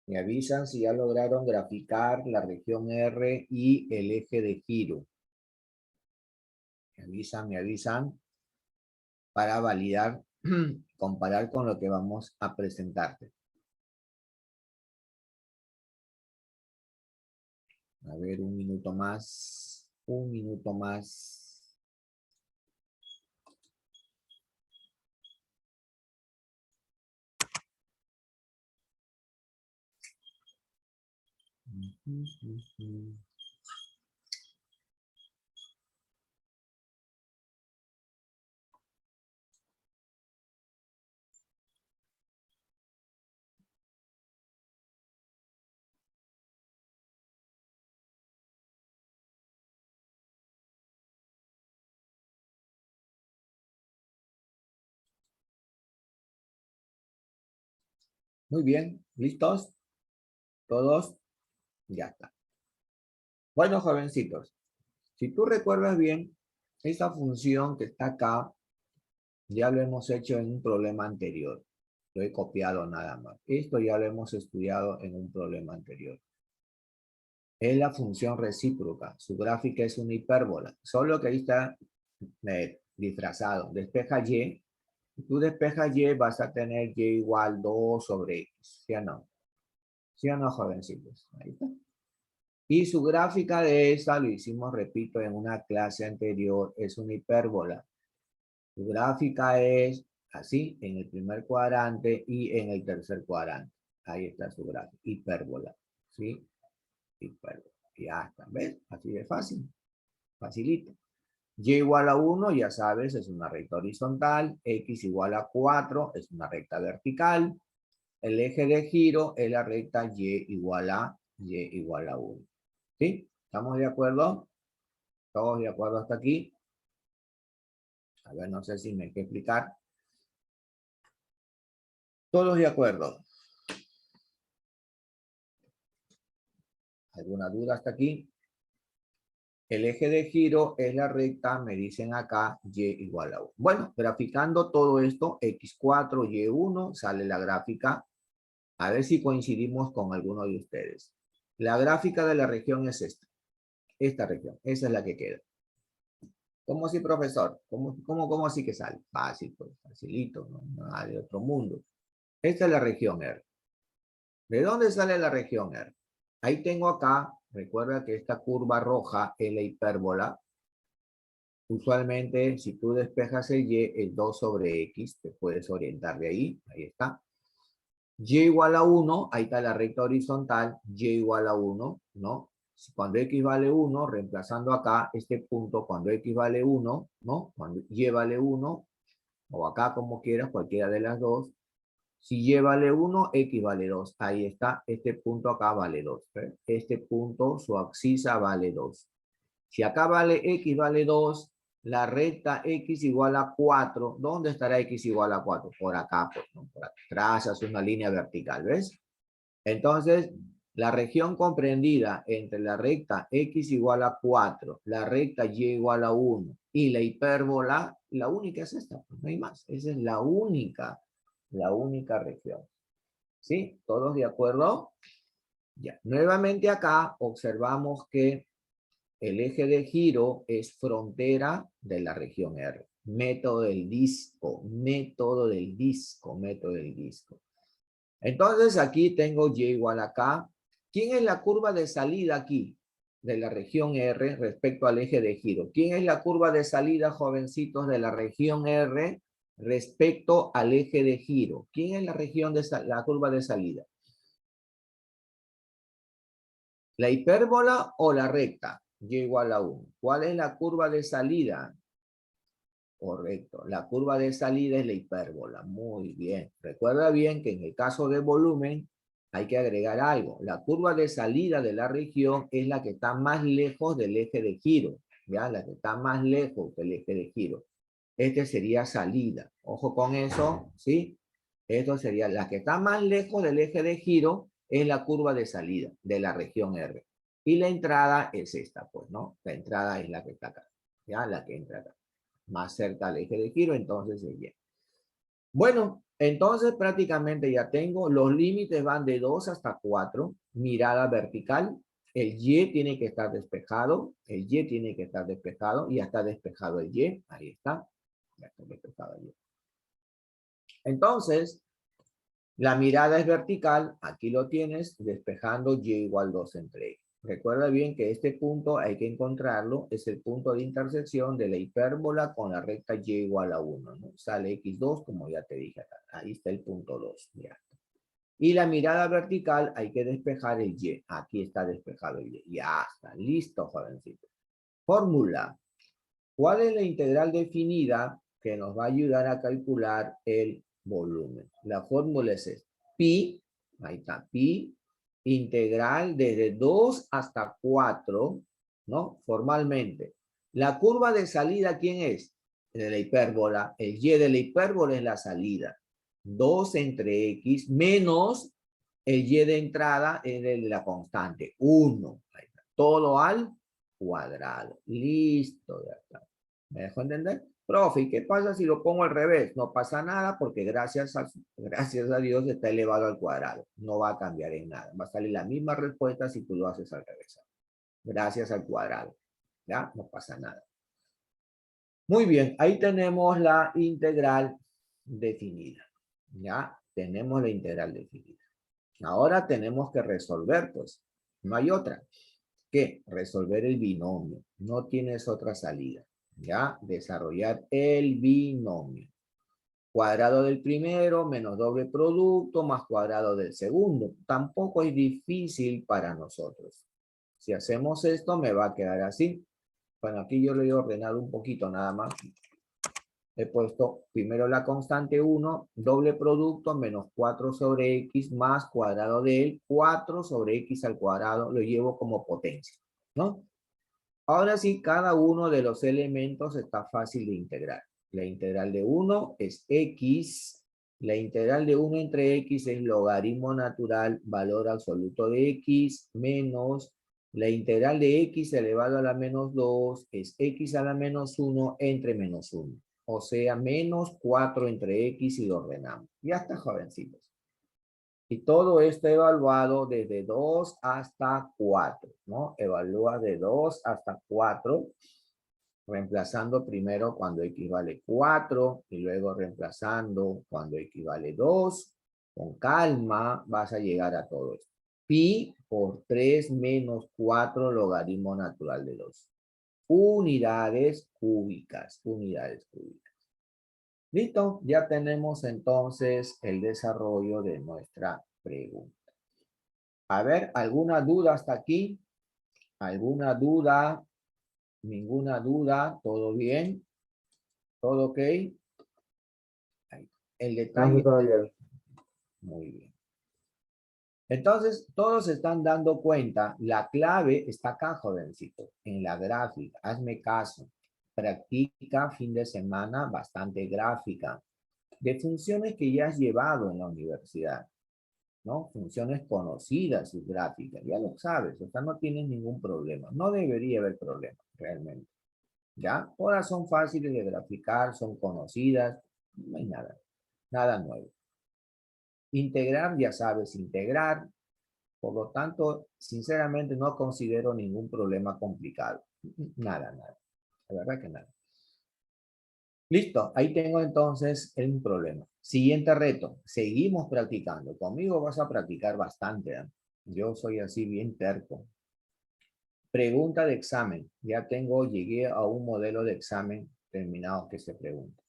Me avisan si ya lograron graficar la región R y el eje de giro. Me avisan para validar, comparar con lo que vamos a presentarte. A ver, un minuto más. Un minuto más. Muy bien, ¿listos? ¿Todos? Ya está. Bueno, jovencitos, si tú recuerdas bien, esa función que está acá, ya lo hemos hecho en un problema anterior. Lo he copiado nada más. Esto ya lo hemos estudiado en un problema anterior. Es la función recíproca. Su gráfica es una hipérbola. Solo que ahí está disfrazado. Despeja y. Si tú despejas y, vas a tener y igual 2 sobre x. ¿Sí o no? ¿Sí o no, jovencitos? Ahí está. Y su gráfica de esa, lo hicimos, repito, en una clase anterior, es una hipérbola. Su gráfica es así, en el primer cuadrante y en el tercer cuadrante. Ahí está su gráfica, hipérbola. ¿Sí? Hipérbola. Ya está, ¿ves? Así de fácil. Facilito. Y igual a 1, ya sabes, es una recta horizontal. X igual a 4, es una recta vertical. El eje de giro es la recta Y igual a 1. ¿Sí? ¿Estamos de acuerdo? ¿Todos de acuerdo hasta aquí? A ver, no sé si me hay que explicar. ¿Todos de acuerdo? ¿Alguna duda hasta aquí? El eje de giro es la recta, me dicen acá, Y igual a 1. Bueno, graficando todo esto, X4, Y1, sale la gráfica. A ver si coincidimos con alguno de ustedes. La gráfica de la región es esta. Esta región, esa es la que queda. ¿Cómo así, profesor? ¿Cómo así que sale? Fácil, pues, facilito, no nada de otro mundo. Esta es la región R. ¿De dónde sale la región R? Ahí tengo acá, recuerda que esta curva roja es la hipérbola. Usualmente, si tú despejas el Y, es 2 sobre X, te puedes orientar de ahí, ahí está. Y igual a 1, ahí está la recta horizontal, Y igual a 1, ¿no? Cuando X vale 1, reemplazando acá este punto, cuando X vale 1, ¿no? Cuando Y vale 1, o acá como quieras, cualquiera de las dos. Si Y vale 1, X vale 2. Ahí está, este punto acá vale 2. ¿Ves? Este punto, su abscisa vale 2. Si acá vale X vale 2, la recta X igual a 4. ¿Dónde estará X igual a 4? Por acá, pues, ¿no? Por acá. Trazas una línea vertical, ¿ves? Entonces, la región comprendida entre la recta X igual a 4, la recta Y igual a 1 y la hipérbola, la única es esta, pues no hay más. Esa es la única región. ¿Sí? ¿Todos de acuerdo? Ya. Nuevamente acá observamos que el eje de giro es frontera de la región R. Método del disco. Entonces aquí tengo Y igual a K. ¿Quién es la curva de salida aquí de la región R respecto al eje de giro? ¿Quién es la curva de salida, jovencitos, de la región R respecto al eje de giro? ¿Quién es la curva de salida? ¿La hipérbola o la recta? Y igual a 1. ¿Cuál es la curva de salida? Correcto. La curva de salida es la hipérbola. Muy bien. Recuerda bien que en el caso de volumen hay que agregar algo. La curva de salida de la región es la que está más lejos del eje de giro. ¿Ya? La que está más lejos del eje de giro. Este sería salida. Ojo con eso, ¿sí? Esto sería la que está más lejos del eje de giro, es la curva de salida de la región R. Y la entrada es esta, pues, ¿no? La entrada es la que está acá, ¿ya? La que entra acá. Más cerca al eje de giro, entonces es Y. Bueno, entonces prácticamente ya tengo, los límites van de 2 hasta 4, mirada vertical, el Y tiene que estar despejado, y ya está despejado el Y, ahí está, ya está despejado el Y. Entonces, la mirada es vertical, aquí lo tienes, despejando Y igual 2 entre X. Recuerda bien que este punto hay que encontrarlo, es el punto de intersección de la hipérbola con la recta Y igual a 1, ¿no? Sale X2, como ya te dije acá. Ahí está el punto 2, ya. Y la mirada vertical hay que despejar el y. Aquí está despejado el y. Ya está, listo, jovencito. Fórmula. ¿Cuál es la integral definida que nos va a ayudar a calcular el volumen? La fórmula es esta. Pi, ahí está, pi, integral desde 2 hasta 4, ¿no? Formalmente. La curva de salida, ¿quién es? De la hipérbola. El y de la hipérbola es la salida. 2 entre x menos el y de entrada es de la constante. 1. Todo al cuadrado. Listo, ya está. ¿Me dejó entender? Profe, ¿y qué pasa si lo pongo al revés? No pasa nada porque gracias a Dios está elevado al cuadrado. No va a cambiar en nada. Va a salir la misma respuesta si tú lo haces al revés. Gracias al cuadrado. ¿Ya? No pasa nada. Muy bien, ahí tenemos la integral definida. ¿Ya? Tenemos la integral definida. Ahora tenemos que resolver, pues. No hay otra. ¿Qué? Resolver el binomio. No tienes otra salida. ¿Ya? Desarrollar el binomio. Cuadrado del primero menos doble producto más cuadrado del segundo. Tampoco es difícil para nosotros. Si hacemos esto, me va a quedar así. Bueno, aquí yo lo he ordenado un poquito nada más. He puesto primero la constante 1, doble producto menos 4 sobre x más cuadrado de él, 4 sobre x al cuadrado, lo llevo como potencia, ¿no? Ahora sí, cada uno de los elementos está fácil de integrar. La integral de 1 es x, la integral de 1 entre x es logaritmo natural, valor absoluto de x, menos la integral de x elevado a la menos 2 es x a la menos 1 entre menos 1. O sea, menos 4 entre x y lo ordenamos. Ya está, jovencitos. Y todo esto evaluado desde 2 hasta 4, ¿no? Evalúa de 2 hasta 4, reemplazando primero cuando equivale 4 y luego reemplazando cuando equivale 2. Con calma vas a llegar a todo esto. Pi por 3 menos 4 logaritmo natural de 2. Unidades cúbicas, unidades cúbicas. Listo, ya tenemos entonces el desarrollo de nuestra pregunta. A ver, ¿alguna duda hasta aquí? ¿Alguna duda? ¿Ninguna duda? ¿Todo bien? ¿Todo ok? El No, detalle. todo bien. Muy bien. Entonces, todos se están dando cuenta, la clave está acá, jovencito, en la gráfica. Hazme caso. Practica fin de semana bastante gráfica de funciones que ya has llevado en la universidad, ¿no? Funciones conocidas y gráficas, ya lo sabes, o sea, no tienes ningún problema. No debería haber problema, realmente. ¿Ya? Todas son fáciles de graficar, son conocidas, no hay nada, nada nuevo. Integrar, ya sabes, integrar. Por lo tanto, sinceramente no considero ningún problema complicado. Nada, nada. La verdad que nada. Listo, ahí tengo entonces un problema. Siguiente reto, seguimos practicando. Conmigo vas a practicar bastante, ¿eh? Yo soy así bien terco. Pregunta de examen. Ya llegué a un modelo de examen terminado que se pregunta.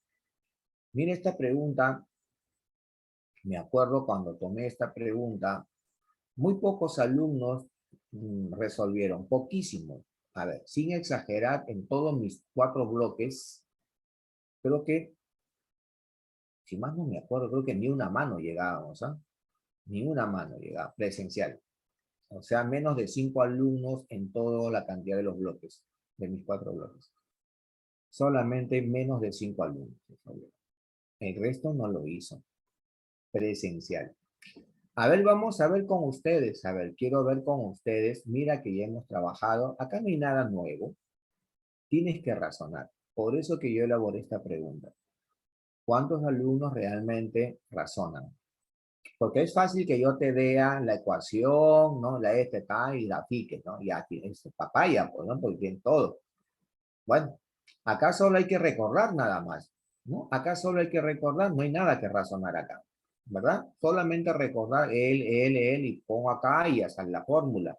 Mire esta pregunta, me acuerdo cuando tomé esta pregunta, muy pocos alumnos resolvieron, poquísimos. A ver, sin exagerar, en todos mis 4 bloques, creo que, si más no me acuerdo, creo que ni una mano llegábamos, ¿ah? Ni una mano llegaba, presencial. O sea, menos de 5 alumnos en toda la cantidad de los bloques, de mis 4 bloques. Solamente menos de 5 alumnos. El resto no lo hizo, presencial. A ver, vamos a ver con ustedes. A ver, quiero ver con ustedes. Mira que ya hemos trabajado. Acá no hay nada nuevo. Tienes que razonar. Por eso que yo elaboré esta pregunta. ¿Cuántos alumnos realmente razonan? Porque es fácil que yo te vea la ecuación, ¿no? La tal y grafique, ¿no? Ya tienes papaya, pues, ¿no? Porque tienen todo. Bueno, acá solo hay que recordar nada más, ¿no? Acá solo hay que recordar, no hay nada que razonar acá, ¿verdad? Solamente recordar él, y pongo acá y hasta la fórmula.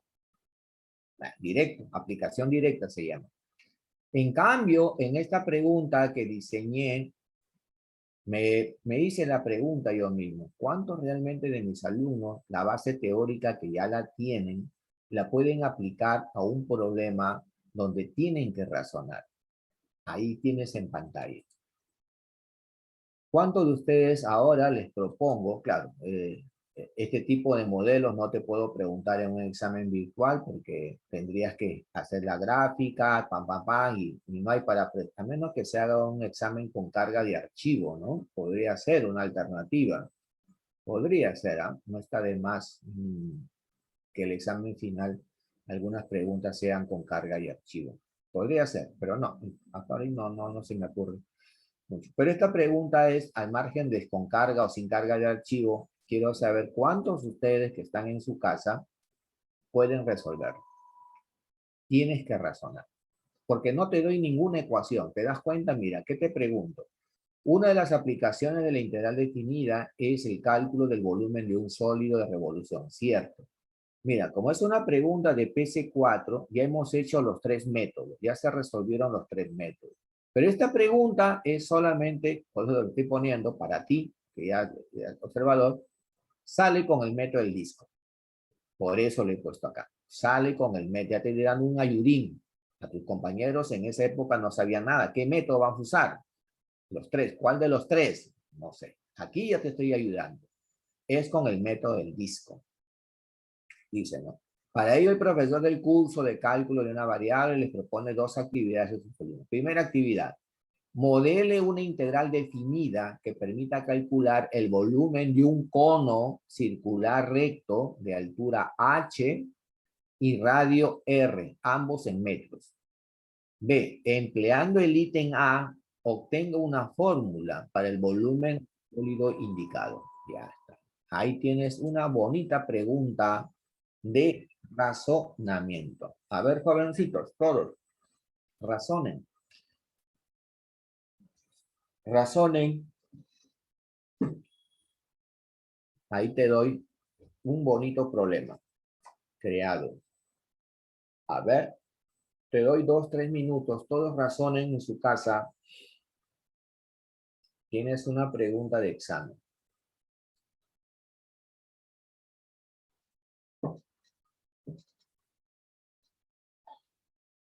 Directo, aplicación directa se llama. En cambio, en esta pregunta que diseñé, Me hice la pregunta yo mismo, ¿cuántos realmente de mis alumnos la base teórica que ya la tienen, la pueden aplicar a un problema donde tienen que razonar? Ahí tienes en pantalla. ¿Cuántos de ustedes ahora les propongo? Claro, este tipo de modelos no te puedo preguntar en un examen virtual porque tendrías que hacer la gráfica, pam, pam, pam, y no hay para, a menos que se haga un examen con carga de archivo, ¿no? Podría ser una alternativa. Podría ser, ¿ah? No está de más que el examen final, algunas preguntas sean con carga y archivo. Podría ser, pero no, hasta ahora no se me ocurre mucho. Pero esta pregunta es, al margen de con carga o sin carga de archivo, quiero saber cuántos de ustedes que están en su casa pueden resolver. Tienes que razonar, porque no te doy ninguna ecuación. ¿Te das cuenta? Mira, ¿qué te pregunto? Una de las aplicaciones de la integral definida es el cálculo del volumen de un sólido de revolución, ¿cierto? Mira, como es una pregunta de PC4, ya hemos hecho los tres métodos, ya se resolvieron los tres métodos. Pero esta pregunta es solamente, por eso lo estoy poniendo para ti, que ya observador, sale con el método del disco. Por eso lo he puesto acá. Sale con el método, ya te dirán un ayudín. A tus compañeros en esa época no sabían nada. ¿Qué método vamos a usar? Los tres. ¿Cuál de los tres? No sé. Aquí ya te estoy ayudando. Es con el método del disco. Dice, ¿no? Para ello, el profesor del curso de cálculo de una variable les propone dos actividades. Primera actividad, modele una integral definida que permita calcular el volumen de un cono circular recto de altura h y radio r, ambos en metros. B, empleando el ítem A, obtenga una fórmula para el volumen sólido indicado. Ya está. Ahí tienes una bonita pregunta de razonamiento. A ver, jovencitos, todos, razonen. Razonen. Ahí te doy un bonito problema creado. A ver, te doy 2, 3 minutos. Todos razonen en su casa. Tienes una pregunta de examen.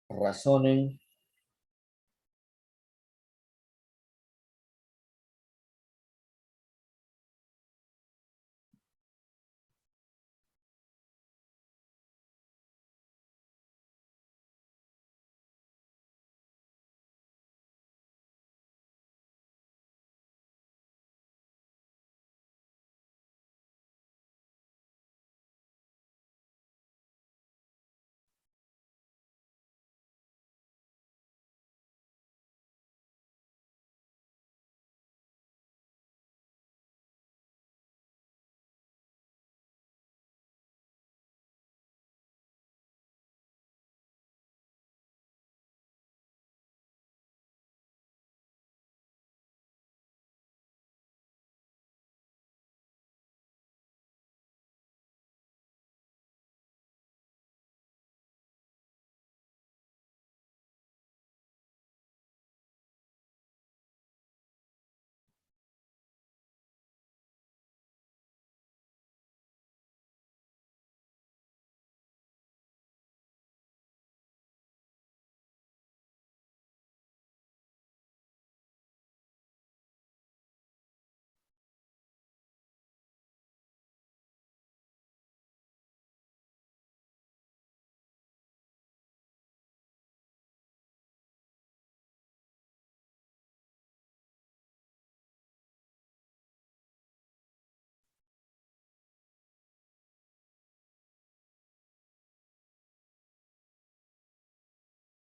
Razonen.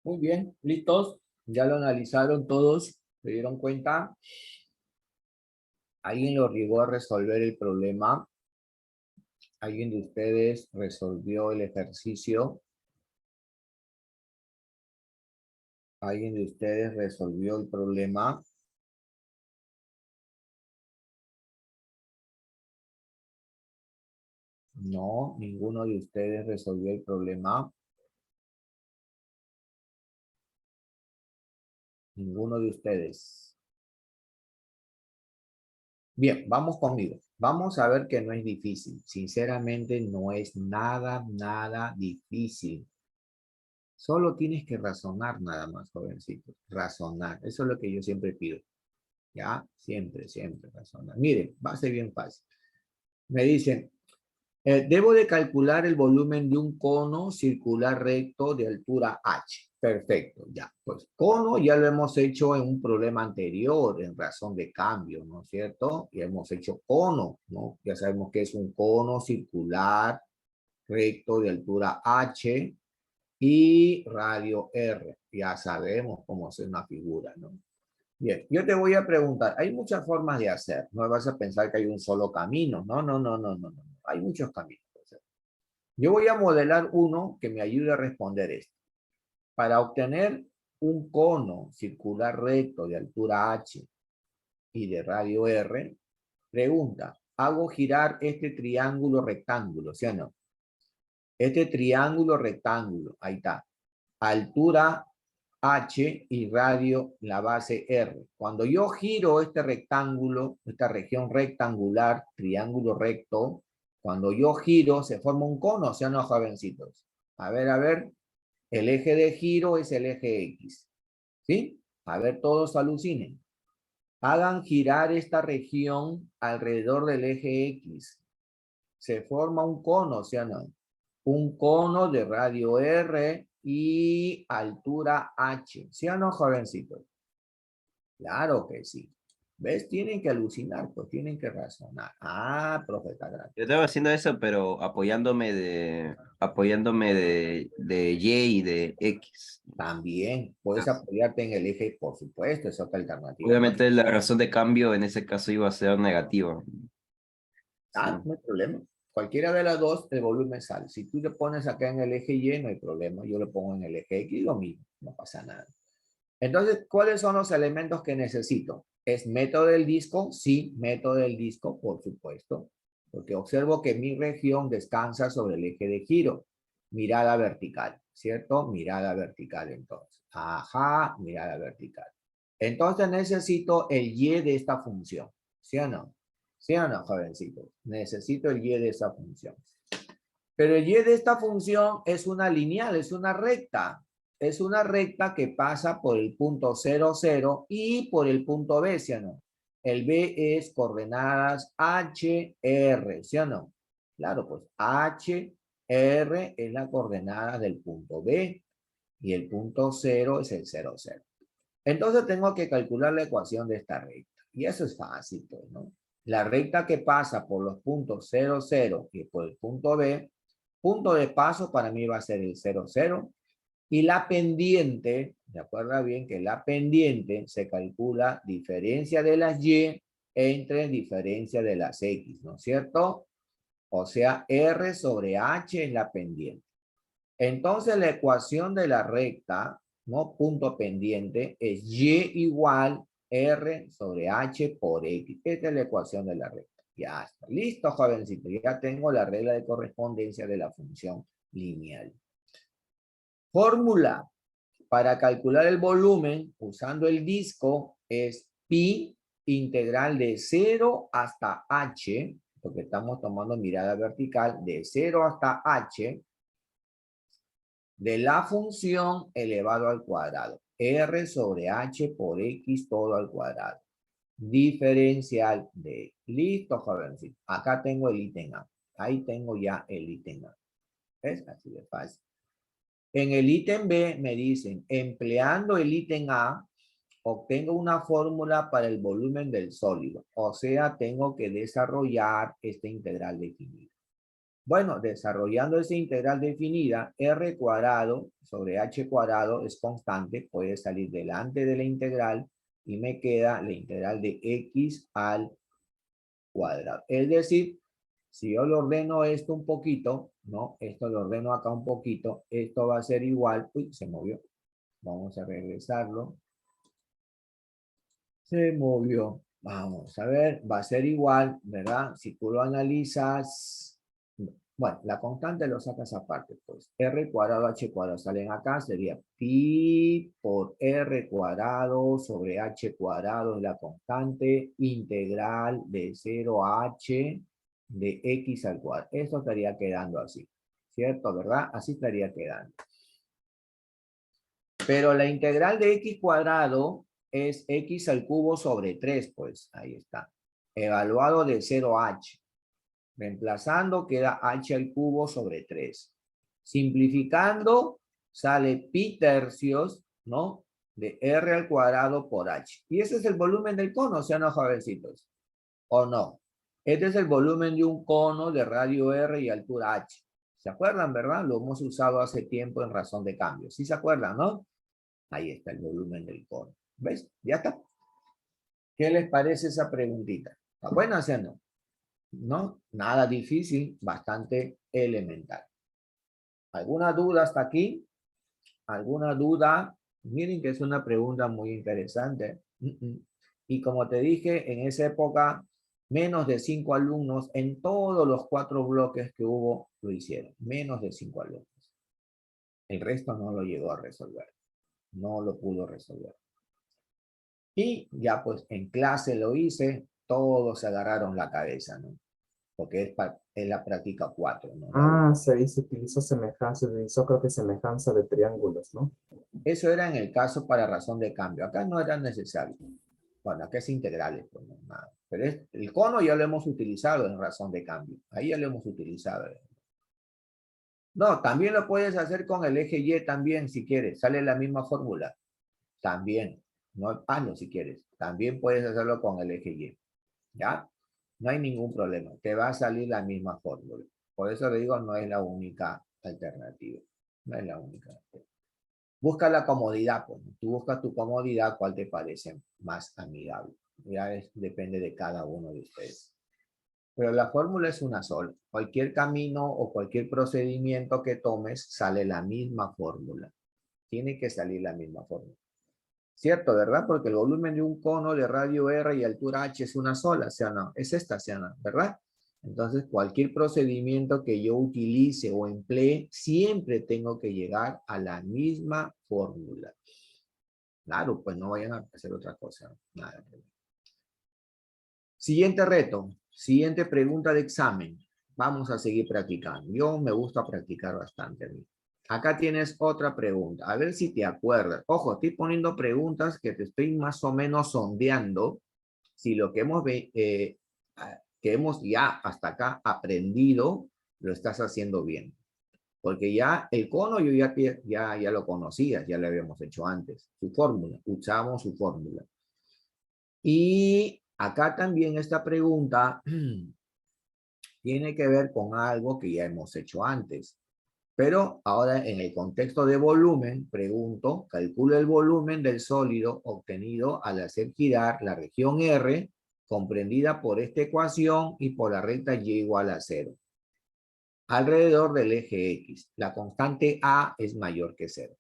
Muy bien, listos. Ya lo analizaron todos. ¿Se dieron cuenta? ¿Alguien lo llegó a resolver el problema? ¿Alguien de ustedes resolvió el ejercicio? ¿Alguien de ustedes resolvió el problema? No, ninguno de ustedes resolvió el problema. Ninguno de ustedes. Bien, vamos conmigo. Vamos a ver que no es difícil. Sinceramente, no es nada difícil. Solo tienes que razonar nada más, jovencito. Razonar. Eso es lo que yo siempre pido. ¿Ya? Siempre razonar. Miren, va a ser bien fácil. Me dicen, debo de calcular el volumen de un cono circular recto de altura h. Perfecto, ya. Pues cono ya lo hemos hecho en un problema anterior, en razón de cambio, ¿no es cierto? Y hemos hecho cono, ¿no? Ya sabemos que es un cono circular recto de altura h y radio r. Ya sabemos cómo hacer una figura, ¿no? Bien, yo te voy a preguntar, hay muchas formas de hacer, no vas a pensar que hay un solo camino, no, hay muchos caminos. Yo voy a modelar uno que me ayude a responder esto. Para obtener un cono circular recto de altura h y de radio r, pregunta, ¿hago girar este triángulo rectángulo, sí o no? Este triángulo rectángulo, ahí está, altura h y radio la base r. Cuando yo giro este rectángulo, esta región rectangular, triángulo recto, cuando yo giro se forma un cono, ¿sí o no, jovencitos? A ver, el eje de giro es el eje X, ¿sí? A ver, todos alucinen. Hagan girar esta región alrededor del eje X. Se forma un cono, ¿sí o no? Un cono de radio R y altura H. ¿Sí o no, jovencitos? Claro que sí. ¿Ves? Tienen que alucinar, pues tienen que razonar. Ah, profeta grande. Yo estaba haciendo eso, pero apoyándome de Y y de X. También puedes Ah, apoyarte en el eje, por supuesto, es otra alternativa. No, obviamente la razón de cambio en ese caso iba a ser negativa. Sí. no hay problema. Cualquiera de las dos, el volumen sale. Si tú le pones acá en el eje Y, no hay problema. Yo le pongo en el eje X, lo mismo, no pasa nada. Entonces, ¿cuáles son los elementos que necesito? ¿Es método del disco? Sí, método del disco, por supuesto. Porque observo que mi región descansa sobre el eje de giro. Mirada vertical, ¿cierto? Mirada vertical, entonces. Ajá, mirada vertical. Entonces necesito el y de esta función. ¿Sí o no? ¿Sí o no, jovencito? Necesito el y de esa función. Pero el y de esta función es una lineal, es una recta. Es una recta que pasa por el punto 0, 0 y por el punto B, ¿sí o no? El B es coordenadas H, R, ¿sí o no? Claro, pues H, R es la coordenada del punto B y el punto 0 es el 0, 0. Entonces tengo que calcular la ecuación de esta recta. Y eso es fácil, pues, ¿no? La recta que pasa por los puntos 0, 0 y por el punto B, punto de paso para mí va a ser el 0, 0. Y la pendiente, ¿de acuerdo bien? Que la pendiente se calcula diferencia de las Y entre diferencia de las X, ¿no es cierto? O sea, R sobre H es la pendiente. Entonces la ecuación de la recta, ¿no? Punto pendiente, es Y igual R sobre H por X. Esta es la ecuación de la recta. Ya está. Listo, jovencito. Ya tengo la regla de correspondencia de la función lineal. Fórmula para calcular el volumen usando el disco es pi integral de 0 hasta h, porque estamos tomando mirada vertical, de 0 hasta h, de la función elevado al cuadrado. R sobre H por X todo al cuadrado. Diferencial de... Listo, jovencito. Acá tengo el ítem A. Ahí tengo ya el ítem A. ¿Ves? Así de fácil. En el ítem B me dicen, empleando el ítem A, obtengo una fórmula para el volumen del sólido. O sea, tengo que desarrollar esta integral definida. Bueno, desarrollando esa integral definida, r cuadrado sobre h cuadrado es constante, puede salir delante de la integral y me queda la integral de x al cuadrado. Es decir, si yo lo ordeno esto un poquito, ¿no? Esto lo ordeno acá un poquito, esto va a ser igual, uy, se movió. Vamos a regresarlo. Se movió. Vamos a ver, va a ser igual, ¿verdad? Si tú lo analizas, Bueno, la constante lo sacas aparte, pues. R cuadrado, H cuadrado salen acá, sería pi por R cuadrado sobre H cuadrado es la constante integral de 0 a H de X al cuadrado. Eso estaría quedando así, ¿cierto? ¿Verdad? Así estaría quedando. Pero la integral de X cuadrado es X al cubo sobre 3, pues. Ahí está. Evaluado de 0 a H. Reemplazando queda h al cubo sobre 3. Simplificando sale pi tercios, ¿no? De r al cuadrado por h. Y ese es el volumen del cono, ¿sí o no, jovencitos? ¿O no? Este es el volumen de un cono de radio r y altura h. ¿Se acuerdan, verdad? Lo hemos usado hace tiempo en razón de cambio. ¿Sí se acuerdan, no? Ahí está el volumen del cono. ¿Ves? Ya está. ¿Qué les parece esa preguntita? ¿Está buena, sí o no? ¿No? Nada difícil, bastante elemental. ¿Alguna duda hasta aquí? ¿Alguna duda? Miren que es una pregunta muy interesante. Y como te dije, en esa época, menos de 5 alumnos en todos los 4 bloques que hubo lo hicieron. Menos de 5 alumnos. El resto no lo llegó a resolver. No lo pudo resolver. Y ya pues en clase lo hice, todos se agarraron la cabeza, ¿no? Porque es la práctica 4, ¿no? Ah, se utilizó semejanza, se utilizó creo que semejanza de triángulos, ¿no? Eso era en el caso para razón de cambio. Acá no era necesario. Bueno, acá es integrales, pues no, nada. Pero el cono ya lo hemos utilizado en razón de cambio. Ahí ya lo hemos utilizado. No, también lo puedes hacer con el eje Y también, si quieres. Sale la misma fórmula. También. No, hazlo si quieres. También puedes hacerlo con el eje Y. ¿Ya? No hay ningún problema. Te va a salir la misma fórmula. Por eso le digo, no es la única alternativa. No es la única alternativa. Busca la comodidad, pues. Tú buscas tu comodidad, cuál te parece más amigable. Ya depende de cada uno de ustedes. Pero la fórmula es una sola. Cualquier camino o cualquier procedimiento que tomes, sale la misma fórmula. Tiene que salir la misma fórmula. ¿Cierto, verdad? Porque el volumen de un cono de radio R y altura H es una sola, ¿sí o no? Es esta, ¿sí o no? ¿Verdad? Entonces, cualquier procedimiento que yo utilice o emplee, siempre tengo que llegar a la misma fórmula. Claro, pues no vayan a hacer otra cosa. Nada. Siguiente reto. Siguiente pregunta de examen. Vamos a seguir practicando. Yo me gusta practicar bastante. Acá tienes otra pregunta. A ver si te acuerdas. Ojo, estoy poniendo preguntas que te estoy más o menos sondeando si lo que hemos ya hasta acá aprendido lo estás haciendo bien. Porque ya el cono yo ya lo conocías, ya lo habíamos hecho antes. Su fórmula, usamos su fórmula. Y acá también esta pregunta tiene que ver con algo que ya hemos hecho antes. Pero ahora en el contexto de volumen, pregunto, calcula el volumen del sólido obtenido al hacer girar la región R, comprendida por esta ecuación y por la recta Y igual a 0, alrededor del eje X. La constante A es mayor que 0.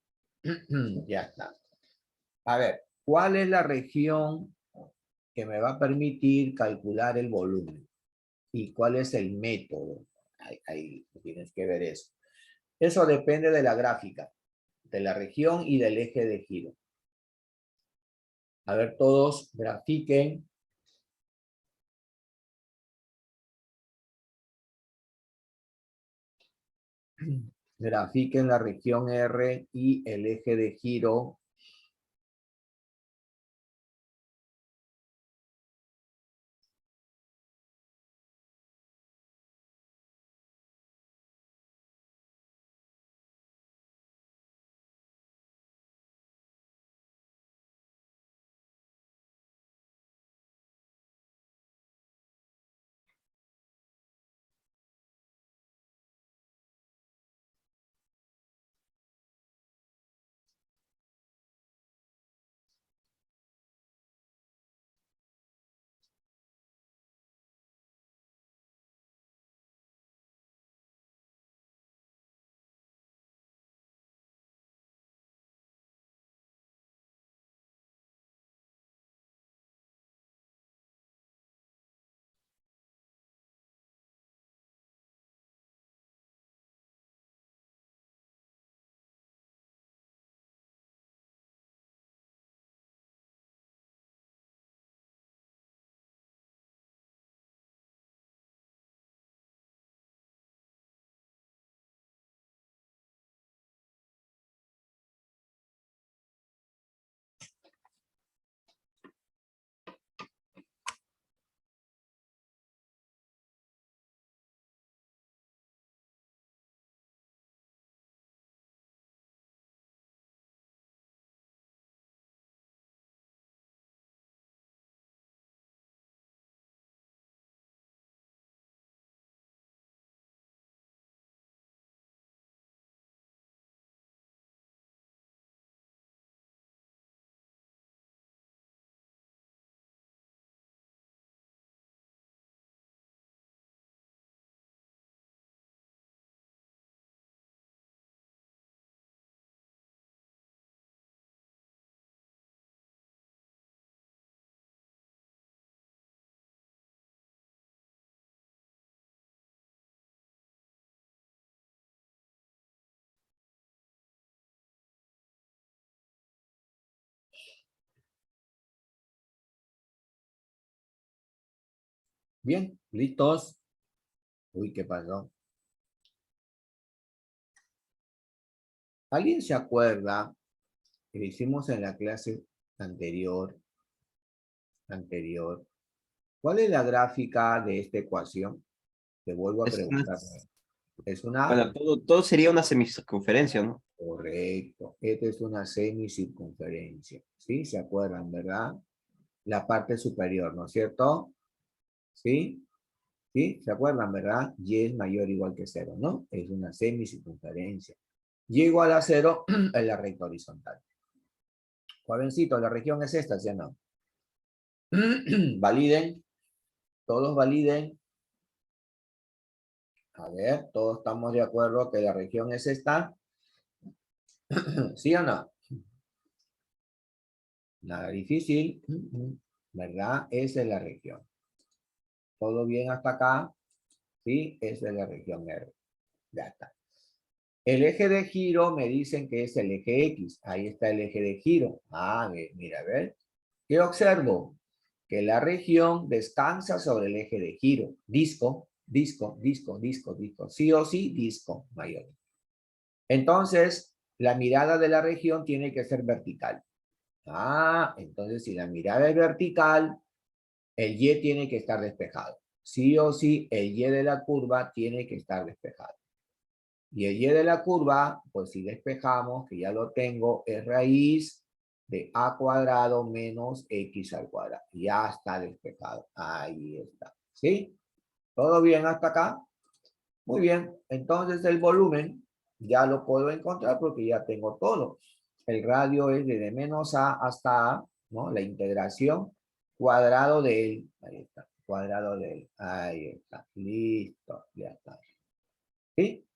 Ya está. A ver, ¿cuál es la región que me va a permitir calcular el volumen? ¿Y cuál es el método? Ahí tienes que ver eso. Eso depende de la gráfica, de la región y del eje de giro. A ver, todos grafiquen. Grafiquen la región R y el eje de giro. Bien, ¿listos? Uy, ¿qué pasó? ¿Alguien se acuerda que hicimos en la clase anterior? ¿Cuál es la gráfica de esta ecuación? Te vuelvo a Es una- preguntar. ¿Es una? bueno, todo sería una semicircunferencia, ¿no? Correcto. Esta es una semicircunferencia. ¿Sí? ¿Se acuerdan, verdad? La parte superior, ¿no es cierto? ¿Sí? ¿Sí? ¿Se acuerdan, verdad? Y es mayor o igual que cero, ¿no? Es una semicircunferencia. Y igual a cero en la recta horizontal. Jovencito, la región es esta, ¿sí o no? Validen. Todos validen. A ver, todos estamos de acuerdo que la región es esta. ¿Sí o no? Nada difícil. ¿Verdad? Esa es la región. ¿Todo bien hasta acá? Sí, esa es la región R. Ya está. El eje de giro me dicen que es el eje X. Ahí está el eje de giro. Ah, mira, a ver. ¿Qué observo? Que la región descansa sobre el eje de giro. Disco, disco, disco, disco, disco. Sí o sí, disco mayor. Entonces, la mirada de la región tiene que ser vertical. Ah, entonces si la mirada es vertical, el Y tiene que estar despejado. Sí o sí, el Y de la curva tiene que estar despejado. Y el Y de la curva, pues si despejamos, que ya lo tengo, es raíz de a cuadrado menos x al cuadrado. Ya está despejado. Ahí está. ¿Sí? ¿Todo bien hasta acá? Muy bien. Entonces el volumen ya lo puedo encontrar porque ya tengo todo. El radio es de menos a hasta a, ¿no? La integración cuadrado de él. Ahí está. Cuadrado de él. Ahí está. Listo. Ya está. ¿Sí?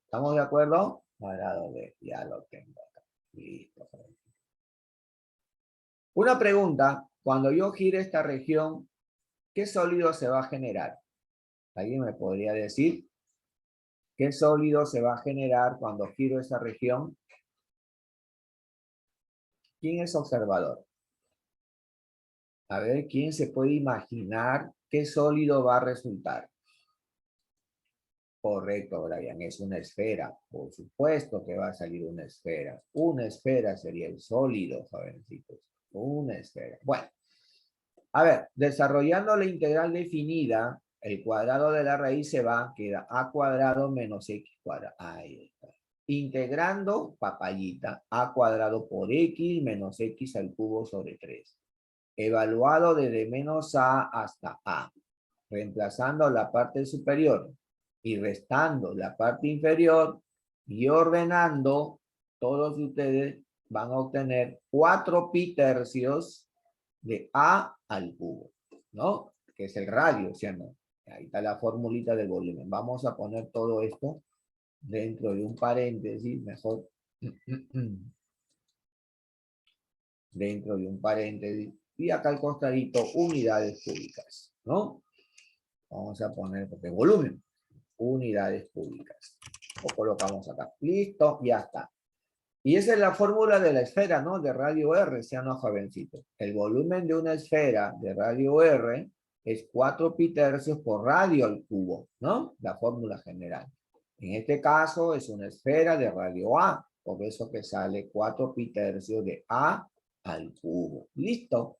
¿Estamos de acuerdo? Cuadrado de, ya lo tengo acá. Listo. Una pregunta, cuando yo gire esta región, ¿qué sólido se va a generar? ¿Alguien me podría decir qué sólido se va a generar cuando giro esa región? ¿Quién es observador? A ver, ¿quién se puede imaginar qué sólido va a resultar? Correcto, Brian, es una esfera. Por supuesto que va a salir una esfera. Una esfera sería el sólido, jovencitos. Una esfera. Bueno, a ver, desarrollando la integral definida, el cuadrado de la raíz se va, queda a cuadrado menos x cuadrado. Ahí está. Integrando, papayita, a cuadrado por x menos x al cubo sobre 3. Evaluado desde menos a hasta a. Reemplazando la parte superior y restando la parte inferior y ordenando, todos ustedes van a obtener 4 pi tercios de a al cubo, ¿no? Que es el radio, ¿sí o no? Ahí está la formulita del volumen. Vamos a poner todo esto dentro de un paréntesis, mejor. Dentro de un paréntesis. Y acá al costadito, unidades cúbicas, ¿no? Vamos a poner, porque volumen, unidades cúbicas. Lo colocamos acá. Listo, ya está. Y esa es la fórmula de la esfera, ¿no? De radio R, sean los jovencitos. El volumen de una esfera de radio R es 4 pi tercios por radio al cubo, ¿no? La fórmula general. En este caso es una esfera de radio A, por eso que sale 4 pi tercios de A al cubo. ¿Listo?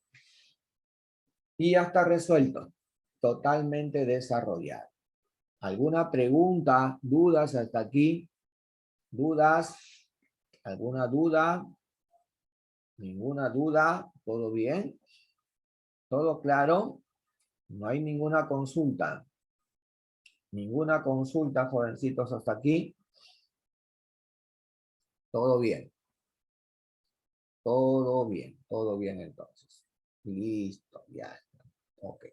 Y ya está resuelto. Totalmente desarrollado. ¿Alguna pregunta, dudas hasta aquí? ¿Dudas? ¿Alguna duda? ¿Ninguna duda? ¿Todo bien? ¿Todo claro? No hay ninguna consulta. Ninguna consulta, jovencitos, hasta aquí. Todo bien. Todo bien entonces. Listo, ya está. Ok.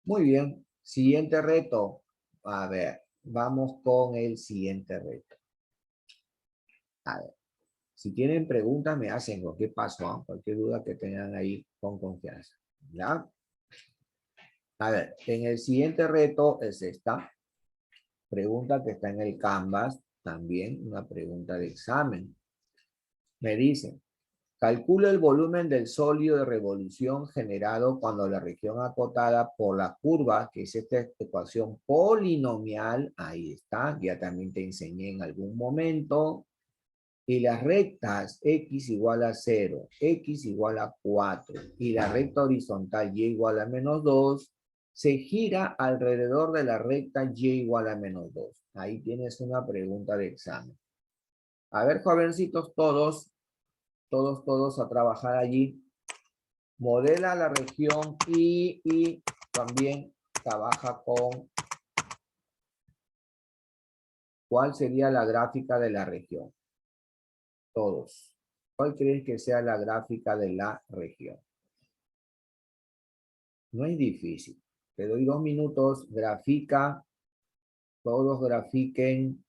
Muy bien. Siguiente reto. A ver, vamos con el siguiente reto. A ver, si tienen preguntas me hacen lo que pasó, ¿eh? Cualquier duda que tengan ahí con confianza. ¿Ya? A ver, en el siguiente reto es esta pregunta que está en el Canvas, también una pregunta de examen. Me dicen, Calcula el volumen del sólido de revolución generado cuando la región acotada por la curva, que es esta ecuación polinomial, ahí está, ya también te enseñé en algún momento, y las rectas x igual a 0, x igual a 4, y la recta horizontal y igual a menos 2, se gira alrededor de la recta y igual a menos 2. Ahí tienes una pregunta de examen. A ver, jovencitos, todos a trabajar allí. Modela la región y también trabaja con cuál sería la gráfica de la región. Todos. ¿Cuál crees que sea la gráfica de la región? No es difícil. Te doy 2 minutos. Grafica. Todos grafiquen.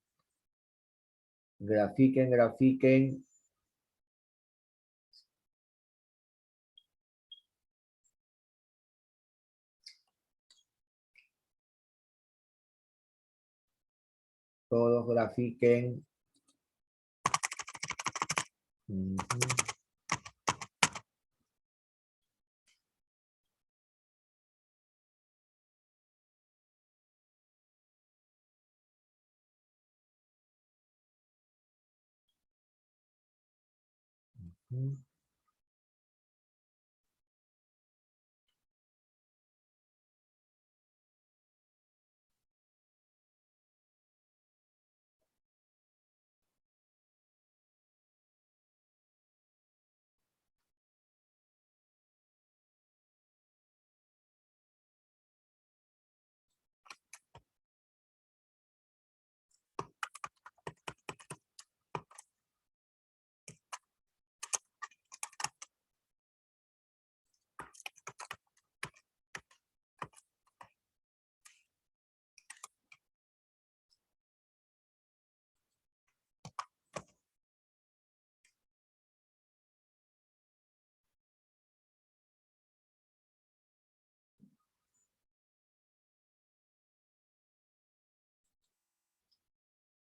Grafiquen. Todos grafiquen.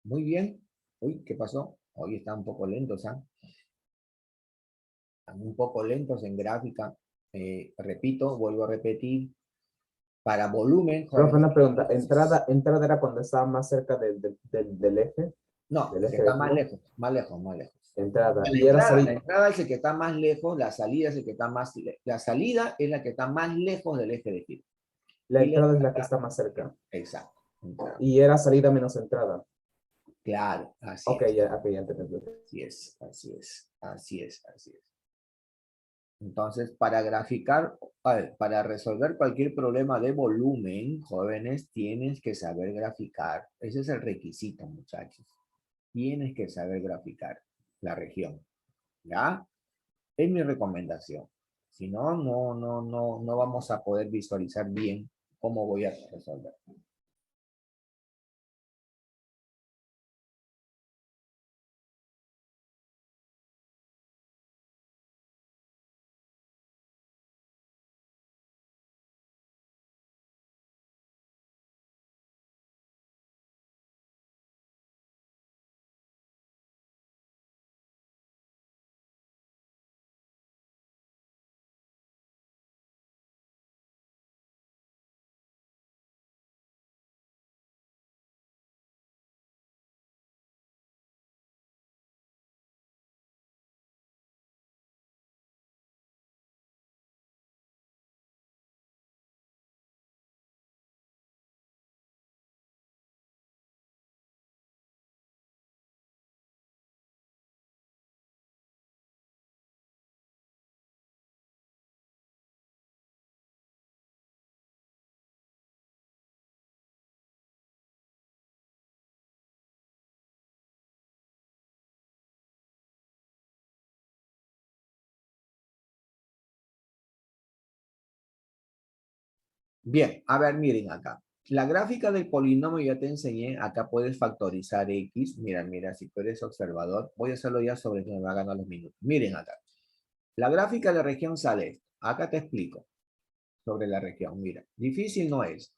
Muy bien. Uy, ¿qué pasó? Hoy están un poco lentos, ¿ah? Están un poco lentos en gráfica. Repito, vuelvo a repetir. Para volumen, Profe, una pregunta. jovencitos. ¿Entrada era cuando estaba más cerca del eje? No, ¿Del el que eje está de más flujo? lejos, más lejos, más lejos. Entrada. La Y era entrada, la salida. entrada es el que está más lejos, la salida es el que está más... La salida es la que está más lejos del eje de giro. La Y la entrada es la que entrada, está más cerca. exacto. Entrada. Y era salida menos entrada. Claro, así Ok, es. ya entendí. Así es, así es, así es, así es. Entonces, para graficar, para resolver cualquier problema de volumen, jóvenes, tienes que saber graficar. Ese es el requisito, muchachos. Tienes que saber graficar la región. ¿Ya? Es mi recomendación. Si no, no vamos a poder visualizar bien cómo voy a resolver. Bien, a ver, miren acá. La gráfica del polinomio ya te enseñé. Acá puedes factorizar x. Mira, si tú eres observador. Voy a hacerlo ya sobre que me va a ganar los minutos. Miren acá. La gráfica de la región sale esto. Acá te explico sobre la región. Mira, difícil no es.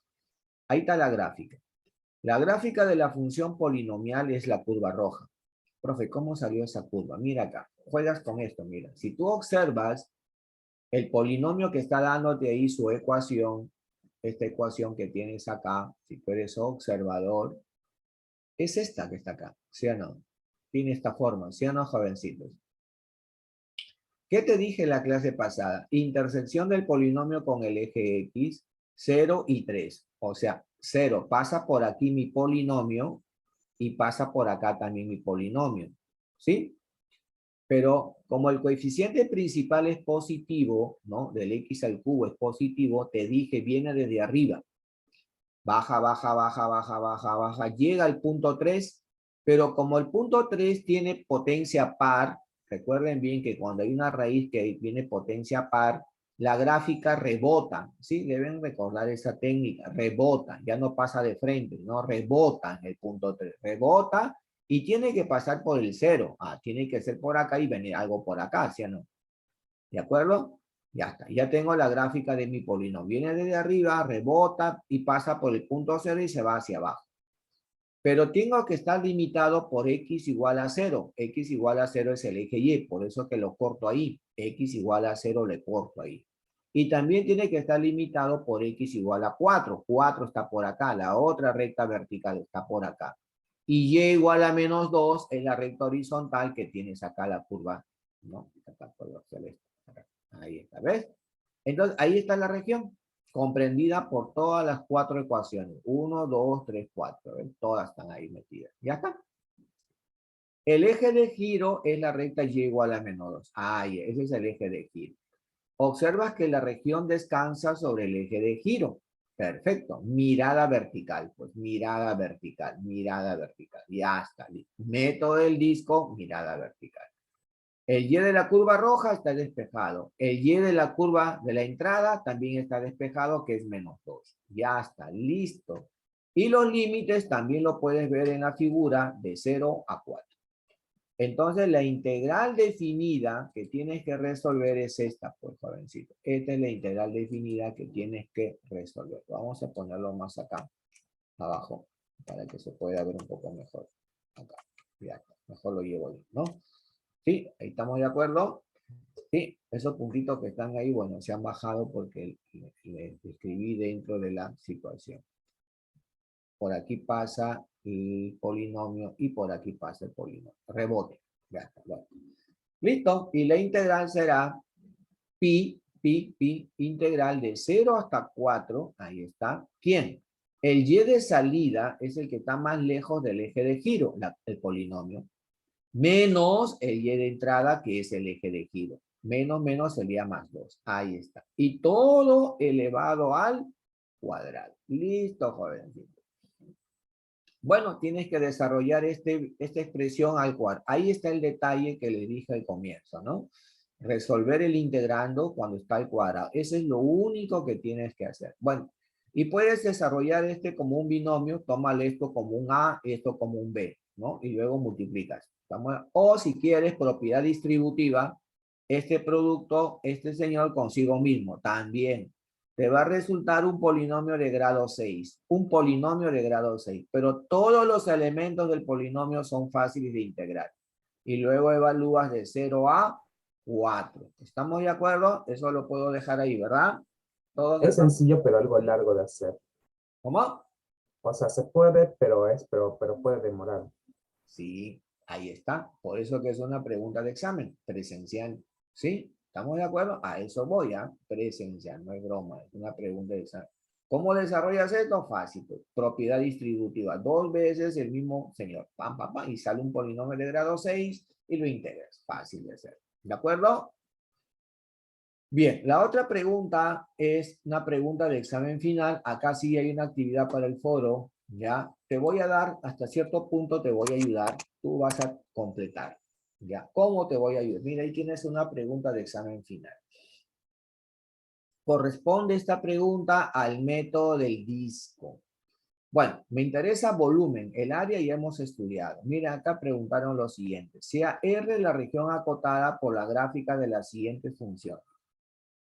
Ahí está la gráfica. La gráfica de la función polinomial es la curva roja. Profe, ¿cómo salió esa curva? Mira acá. juegas con esto, mira. Si tú observas el polinomio que está dándote ahí su ecuación, esta ecuación que tienes acá, si tú eres observador, es esta que está acá, ¿sí o no? Tiene esta forma, ¿sí o no, jovencitos? ¿Qué te dije en la clase pasada? Intersección del polinomio con el eje X, 0 y 3. O sea, 0 pasa por aquí mi polinomio y pasa por acá también mi polinomio. ¿Sí? Pero como el coeficiente principal es positivo, ¿no? Del X al cubo es positivo, te dije, viene desde arriba. Baja, baja, baja, baja, baja, baja. Llega al punto 3, pero como el punto 3 tiene potencia par, recuerden bien que cuando hay una raíz que tiene potencia par, la gráfica rebota, ¿sí? Deben recordar esa técnica, rebota, ya no pasa de frente, no rebota en el punto 3, rebota y tiene que pasar por el 0. Tiene que ser por acá y venir algo por acá, ¿sí o no? ¿De acuerdo? Ya está, ya tengo la gráfica de mi polinomio. Viene desde arriba, rebota y pasa por el punto 0 y se va hacia abajo. Pero tengo que estar limitado por x igual a 0. X igual a 0 es el eje Y, por eso que lo corto ahí. X igual a 0 le corto ahí. Y también tiene que estar limitado por x igual a 4. 4 está por acá, la otra recta vertical está por acá. Y y igual a menos 2 es la recta horizontal que tienes acá la curva, ¿no? Acá por lo celeste. Ahí está, ¿ves? Entonces, ahí está la región, comprendida por todas las 4 ecuaciones. 1, 2, 3, 4. ¿Ves? Todas están ahí metidas. Ya está. El eje de giro es la recta y igual a menos 2. Ahí, ese es el eje de giro. Observas que la región descansa sobre el eje de giro. Perfecto. Mirada vertical. Pues mirada vertical, mirada vertical. Ya está. Método del disco, mirada vertical. El Y de la curva roja está despejado. El Y de la curva de la entrada también está despejado, que es menos 2. Ya está, listo. Y los límites también lo puedes ver en la figura de 0 a 4. Entonces, la integral definida que tienes que resolver es esta, pues, jovencito. Esta es la integral definida que tienes que resolver. Vamos a ponerlo más acá, abajo, para que se pueda ver un poco mejor. Acá, ya, mejor lo llevo ahí, ¿no? Sí, ahí estamos de acuerdo. Sí, esos puntitos que están ahí, bueno, se han bajado porque le escribí dentro de la situación. Por aquí pasa el polinomio y por aquí pasa el polinomio. Rebote. Ya está, bueno. Listo. Y la integral será pi, integral de 0 hasta 4. Ahí está. ¿Quién? El y de salida es el que está más lejos del eje de giro, el polinomio. Menos el y de entrada, que es el eje de giro. Menos sería más 2. Ahí está. Y todo elevado al cuadrado. Listo, jovencito. Bueno, tienes que desarrollar esta expresión al cuadrado. Ahí está el detalle que le dije al comienzo, ¿no? Resolver el integrando cuando está al cuadrado. Eso es lo único que tienes que hacer. Bueno, y puedes desarrollar este como un binomio. Tómale esto como un A, esto como un B, ¿no? Y luego multiplicas. O si quieres, propiedad distributiva, este producto, este señor consigo mismo, también. Te va a resultar un polinomio de grado 6. Un polinomio de grado 6. Pero todos los elementos del polinomio son fáciles de integrar. Y luego evalúas de 0 a 4. ¿Estamos de acuerdo? Eso lo puedo dejar ahí, ¿verdad? ¿Todos Es están? sencillo, pero algo largo de hacer. ¿Cómo? O sea, se puede, pero puede demorar. Sí, ahí está. Por eso que es una pregunta de examen presencial. ¿Sí? ¿Estamos de acuerdo? A eso voy, ¿ah? Presencial, no es broma, es una pregunta de examen. ¿Cómo desarrollas esto? Fácil, pues. Propiedad distributiva. 2 veces el mismo señor. Pam, pam, pam. Y sale un polinomio de grado 6 y lo integras. Fácil de hacer. ¿De acuerdo? Bien, la otra pregunta es una pregunta de examen final. Acá sí hay una actividad para el foro, ¿ya? Te voy a dar, hasta cierto punto te voy a ayudar. Tú vas a completar, ¿ya? ¿Cómo te voy a ayudar? Mira, ahí tienes una pregunta de examen final. Corresponde esta pregunta al método del disco. Bueno, me interesa volumen, el área ya hemos estudiado. Mira, acá preguntaron lo siguiente. Sea R la región acotada por la gráfica de la siguiente función.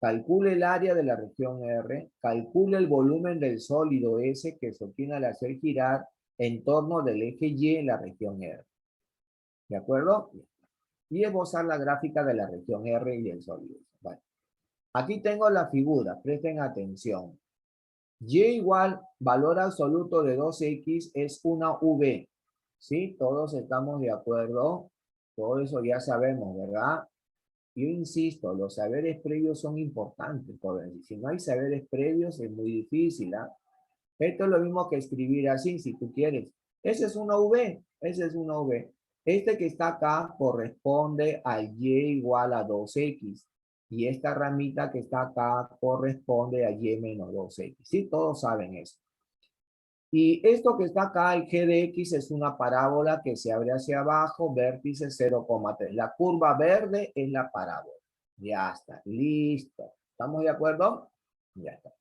Calcule el área de la región R, calcule el volumen del sólido S que se obtiene al hacer girar en torno del eje Y en la región R. ¿De acuerdo? y esbozar la gráfica de la región R y el sólido. Bueno, aquí tengo la figura, presten atención. Y igual valor absoluto de 2x es una V. ¿Sí? Todos estamos de acuerdo. Todo eso ya sabemos, ¿verdad? Yo insisto, los saberes previos son importantes, jóvenes. Si no hay saberes previos es muy difícil, ¿ah? Esto es lo mismo que escribir así, si tú quieres. Esa es una V, esa es una V. Este que está acá corresponde al y igual a 2x. Y esta ramita que está acá corresponde a y menos 2x. Sí, todos saben eso. Y esto que está acá, el g de x, es una parábola que se abre hacia abajo, vértice 0,3. La curva verde es la parábola. Ya está, listo. ¿Estamos de acuerdo? Ya está.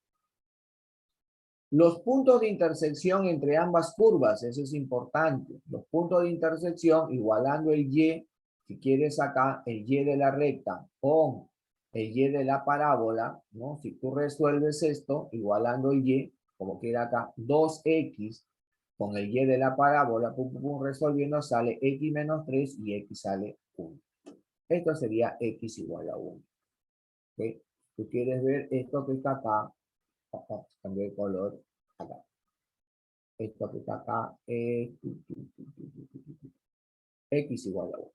Los puntos de intersección entre ambas curvas, eso es importante. Los puntos de intersección, igualando el y, si quieres acá, el y de la recta con el y de la parábola, ¿no? Si tú resuelves esto, igualando el y, como queda acá, 2x con el y de la parábola, pum, pum, pum, resolviendo, sale x menos 3 y x sale 1. Esto sería x igual a 1. ¿Okay? Tú quieres ver esto que está acá, cambio de color, acá. Esto que está acá es x igual a 1.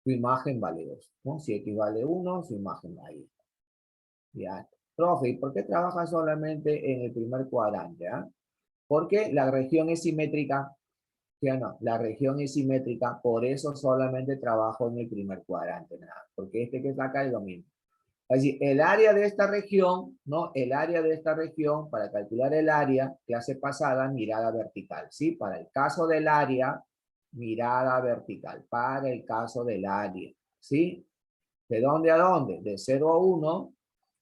Su imagen vale 2, ¿no? Si x vale 1, su imagen ahí está. Ya. Profe, ¿y por qué trabaja solamente en el primer cuadrante? Porque la región es simétrica. ¿Sí o no? La región es simétrica, por eso solamente trabajo en el primer cuadrante, nada. Porque este que está acá es lo mismo. Es decir, el área de esta región, ¿no? El área de esta región, para calcular el área, clase pasada, mirada vertical, ¿sí? Para el caso del área, mirada vertical. Para el caso del área, ¿sí? ¿De dónde a dónde? De 0 a 1,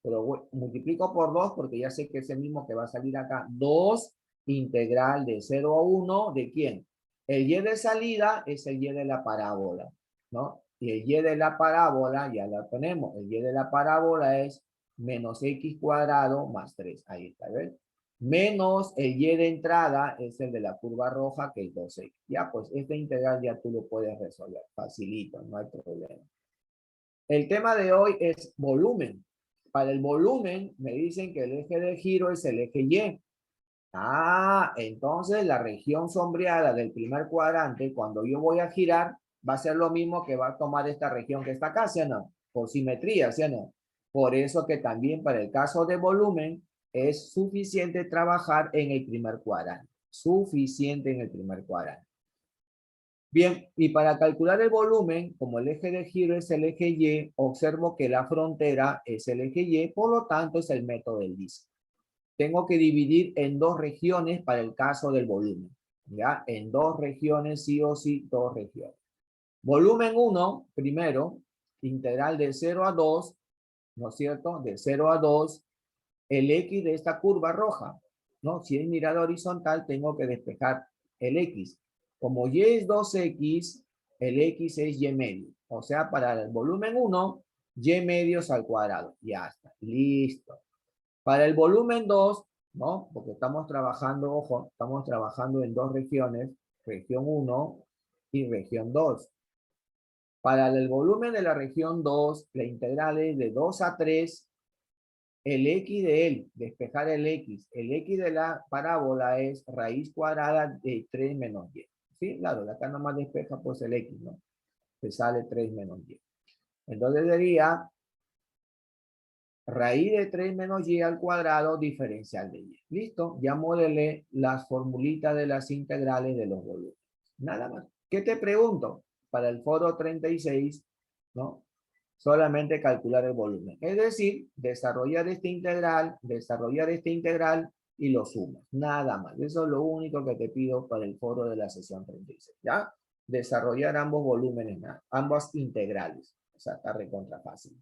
pero multiplico por 2 porque ya sé que es el mismo que va a salir acá. 2 integral de 0 a 1, ¿de quién? El y de salida es el y de la parábola, ¿no? Y el y de la parábola, ya la tenemos, el y de la parábola es menos x cuadrado más 3. Ahí está, ¿ves? Menos el y de entrada es el de la curva roja, que es 2x. Ya, pues este integral ya tú lo puedes resolver. Facilito, no hay problema. El tema de hoy es volumen. Para el volumen me dicen que el eje de giro es el eje Y. Entonces la región sombreada del primer cuadrante, cuando yo voy a girar, va a ser lo mismo que va a tomar esta región que está acá, ¿sí o no? Por simetría, ¿sí o no? Por eso que también para el caso de volumen es suficiente trabajar en el primer cuadrante. Suficiente en el primer cuadrante. Bien, y para calcular el volumen, como el eje de giro es el eje Y, observo que la frontera es el eje Y, por lo tanto es el método del disco. Tengo que dividir en dos regiones para el caso del volumen. ¿Ya? En dos regiones, sí o sí, dos regiones. Volumen 1, primero, integral de 0 a 2, ¿no es cierto? De 0 a 2, el X de esta curva roja, ¿no? Si es mirada horizontal, tengo que despejar el X. Como Y es 2X, el X es Y medio. O sea, para el volumen 1, Y medios al cuadrado. Ya está, listo. Para el volumen 2, ¿no? Porque estamos trabajando, ojo, estamos trabajando en dos regiones, región 1 y región 2. Para el volumen de la región 2, la integral es de 2 a 3, el x de él, despejar el x de la parábola es raíz cuadrada de 3 menos y. ¿Sí? Claro, acá nomás despeja pues el x, ¿no? Te sale 3 menos y. Entonces sería raíz de 3 menos y al cuadrado diferencial de y. ¿Listo? Ya modelé las formulitas de las integrales de los volúmenes. Nada más. ¿Qué te pregunto? Para el foro 36, ¿no? Solamente calcular el volumen. Es decir, desarrollar este integral y lo sumas. Nada más. Eso es lo único que te pido para el foro de la sesión 36. ¿Ya? Desarrollar ambos volúmenes, ambas integrales. O sea, está recontra fácil.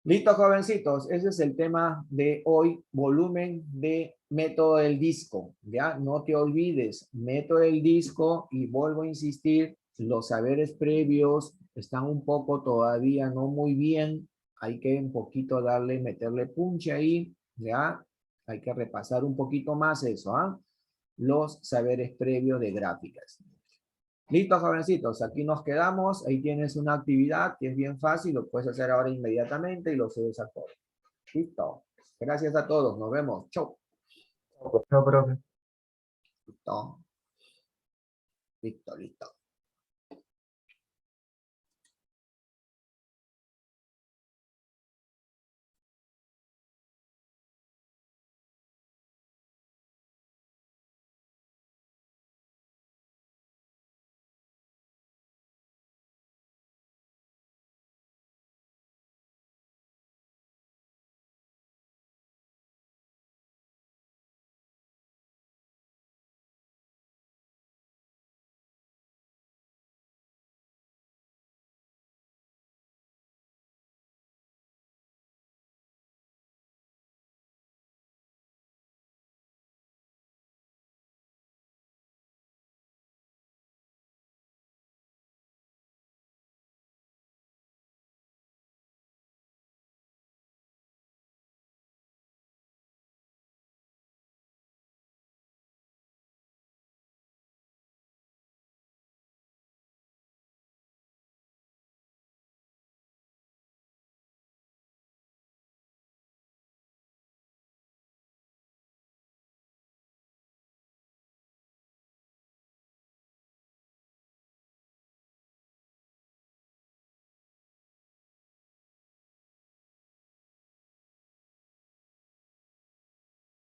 Listo, jovencitos. Ese es el tema de hoy. Volumen de método del disco. ¿Ya? No te olvides. Método del disco, y vuelvo a insistir, los saberes previos están un poco todavía no muy bien. Hay que un poquito meterle punche ahí. ¿Ya? Hay que repasar un poquito más eso. Los saberes previos de gráficas. Listo, jovencitos, aquí nos quedamos. Ahí tienes una actividad que es bien fácil, lo puedes hacer ahora inmediatamente y lo subes al foro. Listo. Gracias a todos, nos vemos. Chau. No, profe. Listo. Listo, listo.